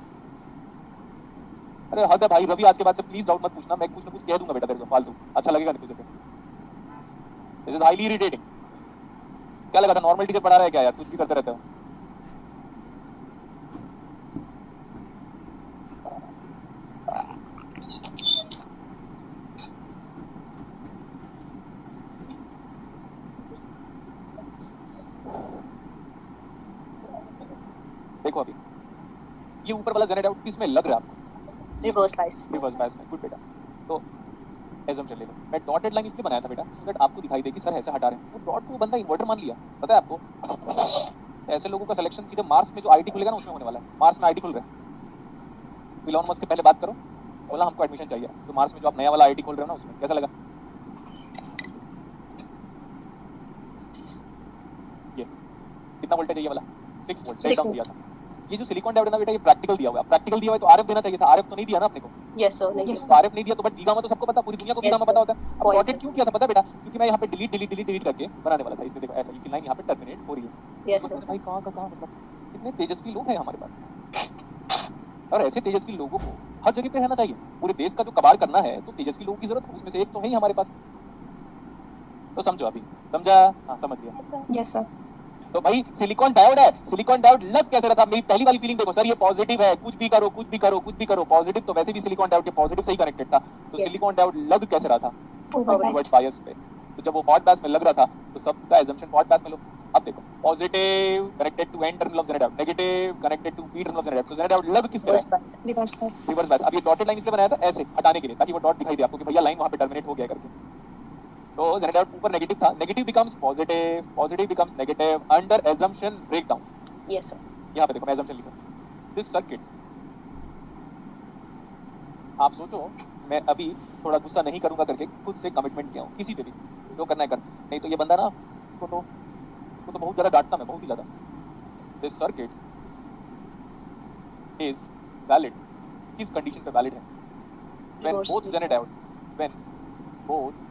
अरे हद है भाई रवि, आज के बाद से प्लीज डाउट मत पूछना, मैं कुछ ना कुछ कह दूंगा बेटा तेरे को फालतू, अच्छा लगेगा नहीं तुझे। This is highly irritating. क्या लगा था नॉर्मल टीचर पढ़ा रहा है क्या यार, कुछ भी करते रहते हो। देखो अभी ये ऊपर वाला जेनेट आउट किसमें लग रहा है आपको? Reverse bias. रिवर्स बायस में। गुड बेटा, तो एजम्पशन ले लो। मैं डॉटेड लाइन इसलिए बनाया था बेटा सो दैट आपको दिखाई दे कि सर ऐसे हटा रहे हैं। वो डॉट को वो बंदा इन्वर्टर मान लिया, पता है आपको। ऐसे लोगों का सिलेक्शन सीधे मार्स में जो आईटी खुलेगा ना उसमें होने वाला है। मार्स में आईटी खुल रहा है, इलॉन मस्क के पहले बात करो, बोला हमको एडमिशन चाहिए, तो मार्स में जो आप नया वाला आईटी खोल रहे हो ना उसमें कैसा लगा? ये कितना वोल्टेज है ये वाला? 6 वोल्ट ब्रेकडाउन दिया था। ये जो सिलिकॉन डायोड है ना बेटा, ये प्रैक्टिकल दिया हुआ है। प्रैक्टिकल दिया हुआ है तो आरएफ देना चाहिए था, आरएफ तो नहीं दिया ना अपने को। यस सर, नहीं Yes, है। आरएफ नहीं दिया तो बट बीगामा तो सबको पता, पूरी दुनिया को Yes, बीगामा sir. पता होता है। अब Point, डॉटेड sir. क्यों किया था पता है बेटा? क्योंकि मैं यहाँ पे डिलीट करके बनाने वाला था। इसने देखो ऐसा ये लाइन यहाँ पे टर्मिनेट हो रही है। यस तो सर। मैंने भाई कहाँ का कहाँ, मतलब कितने तेजस्वी लोग हैं हमारे पास, और ऐसे तेजस्वी लोगों को हर जगह पे रहना चाहिए। पूरे देश का जो कबाड़ करना है तो तेजस्वी लोगों की जरूरत है, उसमें से एक तो है ही हमारे पास। तो समझो अभी, समझा? हाँ समझ गया। Yes sir. यस सर तो भाई सिलिकॉन डायोड है, सिलिकॉन डायोड लग कैसे रहा था? मेरी पहली वाली फीलिंग देखो सर, ये पॉजिटिव है, कुछ भी करो कुछ भी करो कुछ भी करो पॉजिटिव, तो वैसे भी सिलिकॉन डायोड के पॉजिटिव से ही कनेक्टेड था। तो Yes. सिलिकॉन डायोड लग कैसे रहा था? Forward फॉरवर्ड बायस पे। तो जब वो फॉरवर्ड बायस में लग रहा था तो सबका एजम्पशन फॉरवर्ड बायस में लो। अब देखो positive connected to N terminal of zener diode, negative connected to P terminal of zener diode. तो जेनेट डायोड लग किस में रिवर्स है? Bias. Reverse bias reverse bias. अब ये डॉटेड लाइन इसलिए बनाया था ऐसे हटाने के लिए, ताकि वो डॉट दिखाई दे आपको कि भैया लाइन वहां पे टर्मिनेट हो गया करके। तो जेनेट डायोड ऊपर नेगेटिव था, negative becomes positive, positive becomes negative under assumption breakdown. Yes sir. यहाँ पे देखो मैं एजम्पशन लिखा, दिस सर्किट। आप सोचो मैं अभी थोड़ा गुस्सा नहीं करूंगा करके खुद से कमिटमेंट किया हूँ, किसी पे भी जो करना है कर, नहीं तो ये बंदा ना इसको तो बहुत ज्यादा डांटता, मैं बहुत ही ज्यादा। दिस सर्किट इज वैलिड, किस कंडीशन पे वैलिड है? व्हेन Reverse बोथ breakdown. Zener out, when both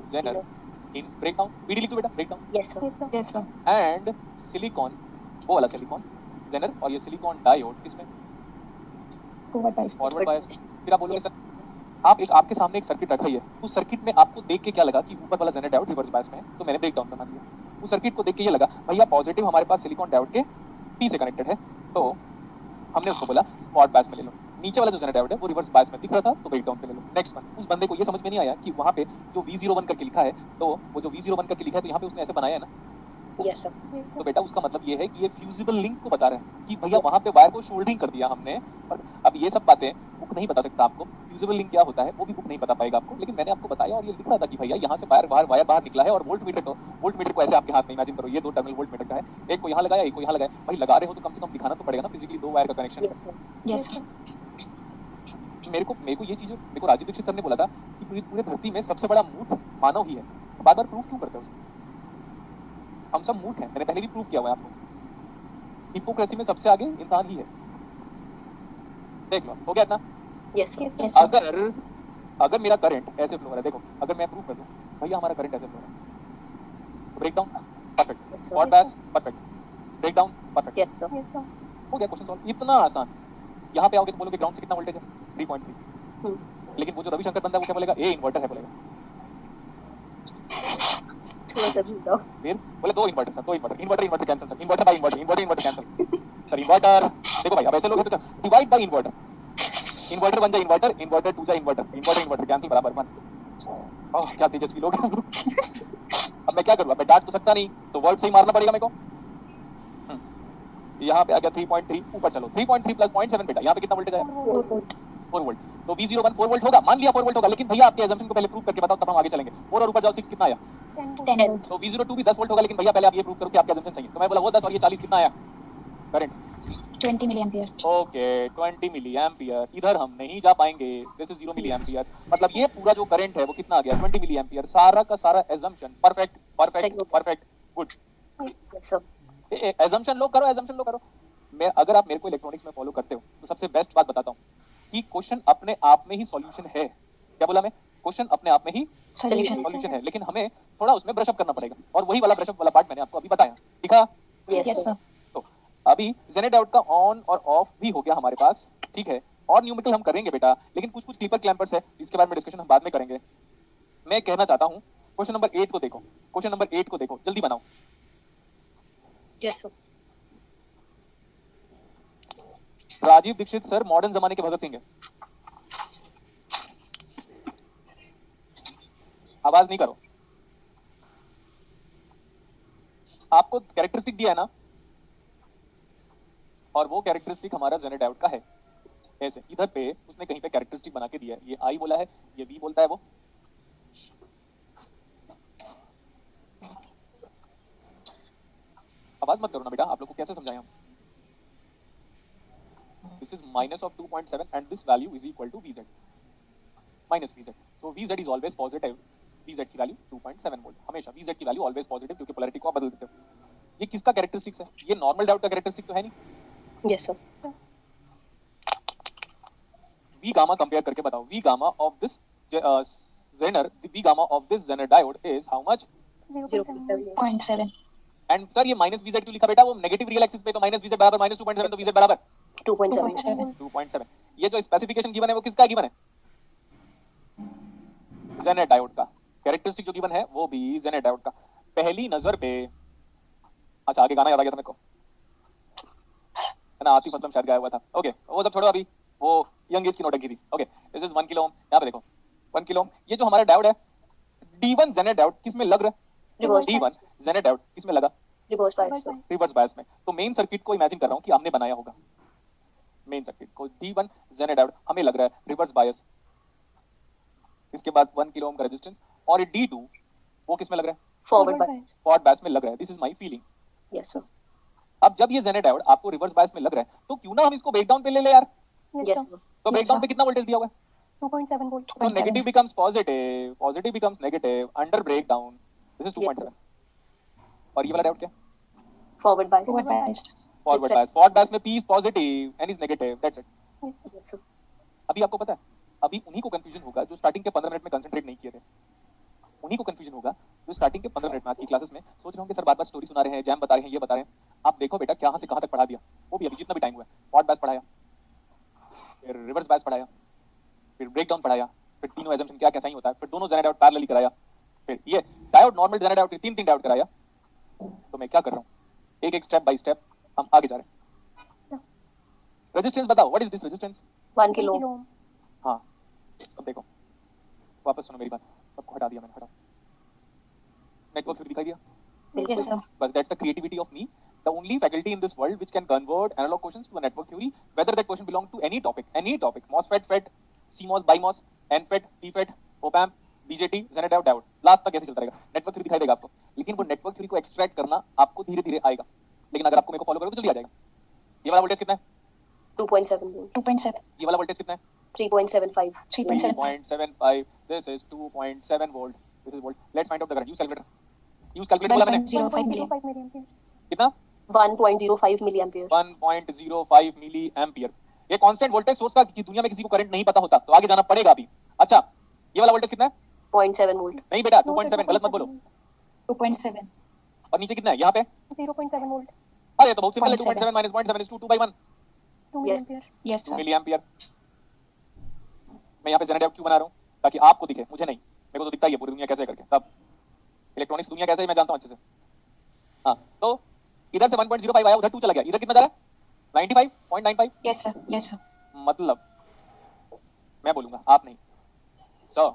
zener in breakdown, BD लिख दो बेटा breakdown, yes sir. Yes sir. Yes sir and silicon, वो वाला सिलिकॉन जेनर और ये सिलिकॉन डायोड किसमें? Forward bias. Forward bias. फिर आप बोलोगे सर आप एक आपके सामने एक सर्किट रखा ही है, उस सर्किट में आपको देख के क्या लगा कि ऊपर वाला जेनर डायोड रिवर्स बायस में है, तो मैंने ब्रेक डाउन बना दिया। उस सर्किट को देख के ये लगा भैया पॉजिटिव हमारे पास सिलिकॉन डायोड के पी से कनेक्टेड है, तो हमने उसको बोला मॉड बायस में ले लो। नीचे वाला जो जेनर डायोड है वो रिवर्स बायस में दिख रहा था, तो ब्रेक डाउन पे ले लो। नेक्स्ट वन, उस बंदे को ये समझ में नहीं आया कि वहाँ पे जो V01 करके लिखा है, तो वो जो V01 करके लिखा है तो यहाँ पे उसने ऐसे बनाया है ना, Yes, sir. Yes, तो sir. बेटा उसका मतलब ये है कि ये फ्यूजिबल लिंक को बता रहे हैं कि भैया वहां पे वायर को शोल्डरिंग कर दिया हमने। और अब ये सब बातें बुक नहीं बता सकता आपको, फ्यूजिबल लिंक क्या होता है वो भी बुक नहीं बता पाएगा आपको, लेकिन मैंने आपको बताया और ये लिख रहा था कि भैया यहाँ से वायर बाहर निकला है और वोल्ट मीटर को ऐसे आपके हाथ में इमेजिन करो, ये दो टर्मिनल वोल्ट मीटर का है, एक को यहाँ लगाया एक को यहाँ लगाया। भाई लगा रहे हो तो कम से कम दिखाना तो पड़ेगा ना फिजिकली दो वायर का connection. Yes, sir. Yes, sir. मेरे को ये चीज मेरे को राजीव दीक्षित सर ने बोला था कि पूरे धरती में सबसे बड़ा मूर्ख मानव ही है। बार बार प्रूफ क्यों करते हो उसको? हम सब मूर्ख हैं, मैंने पहले भी प्रूफ किया हुआ है आपको। हिपोक्रेसी में सबसे आगे इंसान ही है, देख लो, हो गया इतना। Yes, sir. Yes, sir. अगर मेरा करंट ऐसे फ्लो हो रहा है, देखो अगर मैं प्रूफ कर दूं भैया हमारा करंट ऐसे फ्लो हो रहा है, break down perfect, Yes, sir. Forward bias perfect, break down perfect, Yes, sir. Yes, sir. हो गया क्वेश्चन सॉल्व। इतना आसान। यहाँ पे आओगे तो बोलोगे ग्राउंड से कितना वोल्टेज है, 3.3, लेकिन वो जो रविशंकर बंदा है वो क्या बोलेगा, ए इन्वर्टर है बोलेगा। थोड़ा सा भूल जाओ। फिर बोले दो इन्वर्टर सर, दो inverter cancel sir, inverter by inverter cancel sir, inverter देखो भाई अब ऐसे लोग हैं तो डिवाइड बाय इन्वर्टर, इन्वर्टर बन जाए इन्वर्टर टू जाए इन्वर्टर कैंसिल बराबर 1। ओह क्या तेजस्वी लोग हैं। अब मैं क्या करूँ, अब मैं डांट तो सकता नहीं, तो वर्ड से ही मारना पड़ेगा मेरे को। यहाँ पे आ गया 3.3, ऊपर चलो 3.3 प्लस 0.7 बेटा, यहाँ पे कितना वोल्टेज आया, 4 वोल्ट। तो V01 4 वोल्ट होगा, मान लिया 4 वोल्ट होगा, लेकिन भैया आपके assumption को पहले प्रूव करके बताओ तब हम आगे चलेंगे। 4 और ऊपर जाओ 6 कितना आया, 10. तो V02 भी 10 वोल्ट होगा, लेकिन भैया पहले आप ये प्रूव करो कि आपके assumption सही है। तो मैं बोला वो 10 और ये 40 कितना आया current, 20 milliampere. Okay 20 milli ampere. इधर हम नहीं जा पाएंगे, दिस इज 0 मिली एम्पियर, मतलब ये पूरा जो करंट है वो कितना आ गया 20 मिली एम्पियर। सारा का सारा assumption perfect good. Yes, sir. assumption लो करो। मैं अगर आप मेरे को इलेक्ट्रॉनिक्स में फॉलो करते हो तो सबसे बेस्ट बात बताता हूँ कि क्वेश्चन अपने आप में ही सॉल्यूशन है। क्या बोला मैं, क्वेश्चन अपने आप में ही Solution. सॉल्यूशन है, लेकिन हमें थोड़ा उसमें ब्रश अप करना पड़ेगा, और वही वाला ब्रश अप वाला पार्ट मैंने आपको अभी बताया, दिखा। Yes, Yes, sir. sir. तो अभी जेनेट डायोड का ऑन और ऑफ भी हो गया हमारे पास, ठीक है। और न्यूमेरिकल हम करेंगे बेटा, लेकिन कुछ क्लीपर क्लैंपर्स है जिसके बारे में डिस्कशन हम बाद में करेंगे। मैं कहना चाहता हूँ क्वेश्चन नंबर 8 को देखो, क्वेश्चन नंबर 8 को देखो, जल्दी बनाओ। Yes, sir. Rajiv Dikshit sir modern जमाने के भगत सिंह है। आवाज नहीं करो। आपको कैरेक्टरिस्टिक दिया है ना, और वो कैरेक्टरिस्टिक हमारा जेनेट डायोड का है। ऐसे इधर पे उसने कहीं पे कैरेक्टरिस्टिक बना के दिया है, ये आई बोला है, ये बी बोलता है वो। आवाज मत करो ना बेटा, आप लोग को कैसे समझाएं हम। This is minus of 2.7 and this value is equal to Vz minus Vz. So Vz is always positive. Vz की वैल्यू 2.7 वोल्ट, हमेशा Vz की वैल्यू ऑलवेज पॉजिटिव, क्योंकि पोलैरिटी को आप बदल देते हो। ये किसका कैरेक्टरिस्टिक्स है, ये नॉर्मल डायोड का कैरेक्टरिस्टिक तो है नहीं। Yes, sir. V gamma compare करके बताओ, V gamma of this Zener, the V gamma of this Zener diode is how much? 0.7. 0.7. And sir ये माइनस Vz क्यों लिखा बेटा, वो नेगेटिव रियल एक्सिस पे, तो माइनस Vz बराबर माइनस 2.7, तो Vz बराबर 2.7. 2.7। ये जो स्पेसिफिकेशन गिवन है वो किसका गिवन है, जेनर डायोड का। कैरेक्टरिस्टिक जो गिवन है वो भी जेनर डायोड का। पहली नजर पे, अच्छा आगे गाना याद आ गया था मेरे को, है ना, आतिफ असलम शायद गाया हुआ था। ओके वो सब छोड़ो, अभी वो यंग एज की नोटंकी थी। Okay this is 1 kilo ohm, यहाँ पे देखो 1 किलो ओम। ये जो हमारा डायोड है D1 जेनर डायोड किसमें लग रहा है, Reverse D1 bias. Jenner diode किसमें लगा, Reverse bias, sir. Reverse bias में। तो मेन सर्किट को इमेजिन कर रहा हूँ कि हमने बनाया होगा, मेन सर्किट को D1 जेनर डायोड हमें लग रहा है रिवर्स बायस, इसके बाद 1 किलो ओम का रेजिस्टेंस, और D2 वो किसमें लग रहा है, Forward bias. फॉरवर्ड बायस में लग रहा है। This is my feeling. Yes, sir. अब जब ये जेनर डायोड आपको रिवर्स बायस में लग रहा है, तो क्यों ना हम इसको ब्रेकडाउन पे ले ले यार। Yes, sir. तो ब्रेकडाउन पे कितना वोल्टेज दिया हुआ है, 2.7 volt. तो negative becomes positive, positive becomes negative under breakdown. This is 2.7। और ये वाला डायोड क्या, Forward bias. Forward bias. Forward बायस। फॉरवर्ड बायस में P is positive and is negative, that's it. Yes, sir. Yes, sir. अभी आपको पता है, अभी उन्हीं को कंफ्यूजन होगा जो स्टार्टिंग के 15 मिनट में कंसंट्रेट नहीं किए थे, उन्हीं को कंफ्यूजन होगा जो स्टार्टिंग के 15 मिनट में आज की क्लासेस में सोच रहे होंगे सर बार-बार स्टोरी सुना रहे हैं, जैम बता रहे हैं, ये बता रहे हैं। आप देखो बेटा कहाँ से कहाँ तक पढ़ा दिया, वो भी अभी जितना भी टाइम हुआ है। फॉरवर्ड बायस पढ़ाया, फिर रिवर्स बायस पढ़ाया, फिर ब्रेकडाउन पढ़ाया, फिर तीनों एजम्पशन क्या क्या सही होता है, फिर दोनों जेनर डायोड पैरेलली कराया, फिर ये डायोड नॉर्मल जेनर डायोड तीन तीन डायोड कराया। तो मैं क्या कर रहा हूँ, एक एक स्टेप बाय स्टेप हम आगे जा रहे हैं। रेजिस्टेंस बताओ, what is this resistance? 1 kilo Kilo. हाँ, अब देखो वापस सुनो मेरी बात, सबको हटा दिया मैंने, हटाओ। नेटवर्क थ्योरी दिखाई दिया? Yes, sir. But that's the creativity of me, the only faculty in this world which can convert analog questions to a network theory, whether that question belong to any topic, MOSFET, FET, CMOS, BIMOS, NFET, PFET, OP-amp, BJT, Zener diode, diode, last तक ऐसे चलता रहेगा, network theory दिखाई देगा आपको। लेकिन वो network theory को एक्सट्रैक्ट करना आपको धीरे धीरे आएगा, लेकिन अगर आपको मेरे को फॉलो करोगे तो जल्दी आ जाएगा। ये वाला वोल्टेज कितना है? 2.7 वोल्ट 2.7. ये वाला वोल्टेज कितना है? 3.75 3.7. 3.75. This is 2.7 volt. This is volt. Let's find out the current. Use calculator. Use calculator बोला मैंने। 1.05 million. 1.05 milliampere कितना? 1.05 milliampere 1.05 मिली एम्पियर। ये कांस्टेंट वोल्टेज सोर्स का कि दुनिया में किसी को करंट नहीं पता होता तो आगे जाना पड़ेगा अभी। अच्छा, ये वाला वोल्टेज कितना है? 0.7 वोल्ट नहीं बेटा, 2.7, गलत मत बोलो। 2.7. और नीचे कितना है? यहाँ पे 0.7 वोल्ट अरे तो बहुत सिंपल है, 2.7 minus 0.7 is 2 by 1, 2 Yes. milliampere Yes, 2 sir. Milli ampere. मैं यहाँ पे जेनर डायोड क्यों बना रहा हूँ? ताकि आपको दिखे, मुझे नहीं, मेरे को तो दिखता ही है पूरी दुनिया कैसे करके। तब इलेक्ट्रॉनिक्स दुनिया कैसे है मैं जानता हूँ अच्छे से। हाँ, तो इधर से 1.05 आया, उधर 2 चला गया, इधर कितना जा रहा है? 95.95। Yes, sir. Yes, sir. मतलब मैं बोलूंगा, आप नहीं। सर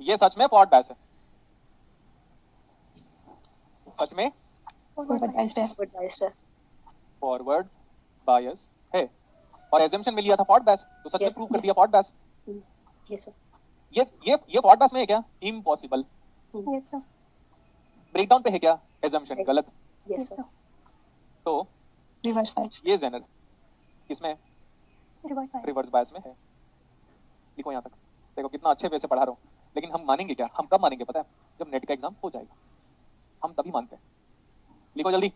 ये सच में फॉरवर्ड बायस है, सच में Forward biased है. forward biased है फॉरवर्ड बायस है। और एजम्पशन में लिया था फॉरवर्ड बायस, तो सच में Yes, प्रूव कर दिया फॉरवर्ड बायस। यस सर ये फॉरवर्ड बायस में है क्या? इम्पॉसिबल। Yes, sir. ब्रेकडाउन पे है क्या? Assumption Right. गलत। Yes Yes, sir sir. तो Reverse biased. ये जेनर किसमें है? Reverse biased. रिवर्स बायस में है। लिखो यहाँ तक, देखो कितना अच्छे वे से पढ़ा रहा हूँ। लेकिन हम मानेंगे क्या? हम कब मानेंगे पता है? जब नेट का एग्जाम हो जाएगा, हम तभी मानते हैं। लिखो जल्दी।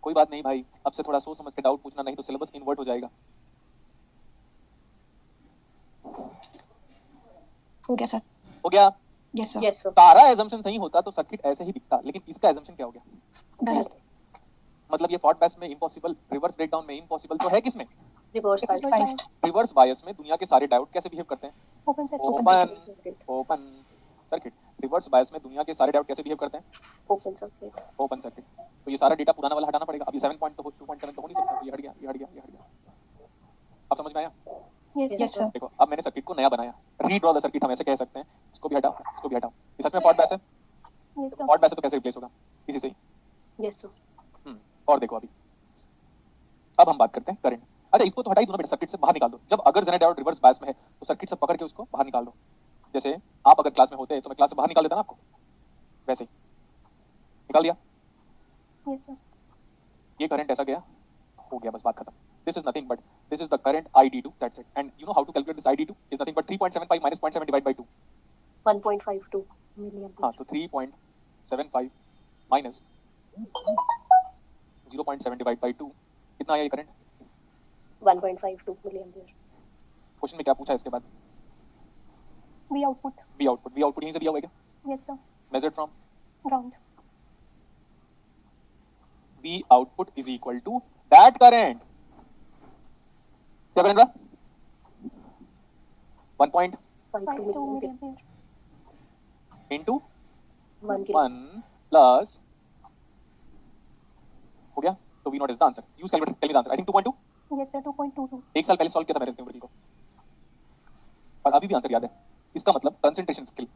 कोई बात नहीं भाई, अब से थोड़ा सोच समझ के डाउट पूछना, नहीं तो सिलेबस इन्वर्ट हो जाएगा। हो गया सर. हो गया? Yes, sir. यस सर सारा एजम्पशन सही होता तो सर्किट ऐसे ही दिखता, लेकिन इसका एजम्पशन क्या हो गया? गलत. मतलब ये फॉरवर्ड बायस में इम्पॉसिबल, रिवर्स ब्रेकडाउन में इम्पॉसिबल, तो है किसमें? रिवर्स Reverse बायस biased. रिवर्स बायस में दुनिया के सारे डायोड कैसे बिहेव करते हैं? Open circuit. Open circuit. Reverse bias में दुनिया के सारे डायोड कैसे बिहेव करते हैं? Open circuit open circuit. तो ये सारा डेटा पुराना वाला हटाना पड़ेगा। अभी 7 पॉइंट तो 2.7 तो हो नहीं सकता, ये हट गया, ये हट गया, ये हट गया। अब समझ में आया? Yes, yes, sir. देखो अब मैंने सर्किट को नया बनाया, रीड्रॉ द सर्किट हम ऐसे कह सकते हैं। इसको भी हटाओ, इसको भी हटाओ। ये सच में फॉरवर्ड बायस है? Yes, sir. फॉरवर्ड बायस है तो कैसे रिप्लेस होगा? इसी से ही। यस सर और देखो अभी, अब हम बात करते हैं करंट। अच्छा, इसको तो हटा ही दो ना बेटा, सर्किट से बाहर निकाल दो। जब अगर जेनर डायोड रिवर्स बायस में है तो सर्किट से पकड़ के उसको बाहर निकाल दो। जैसे आप अगर क्लास में होते तो मैं क्लास से बाहर निकाल देता ना आपको, वैसे ही निकाल दिया। Yes, sir. ये करंट ऐसा गया, हो गया, बस बात खत्म। This is nothing but this is the current ID2, that's it. And you know how to calculate this ID2 is nothing but 3.75 minus 0.7 divided by 2. 1.52 milliampere हाँ, तो 3.75 minus 0.7 divided by 2 कितना आया ये करंट? 1.52 milliampere क्वेश्चन में क्या पूछा इसके बाद? V output. V आउटपुट यहीं से दिया हुआ है क्या? Yes, sir. Measured from Ground. V output is equal to that current. क्या करंट था? 1.2 52 milliampere milliampere. into 1 kilo 1 plus, हो गया? तो V naught is the answer. Use calculator, tell me the answer. I think 2.2. Yes, sir. 2.22. एक साल पहले solve किया था मैंने इस न्यूमरिकल को, और अभी भी आंसर याद है। इसका मतलब कंसंट्रेशन स्किल,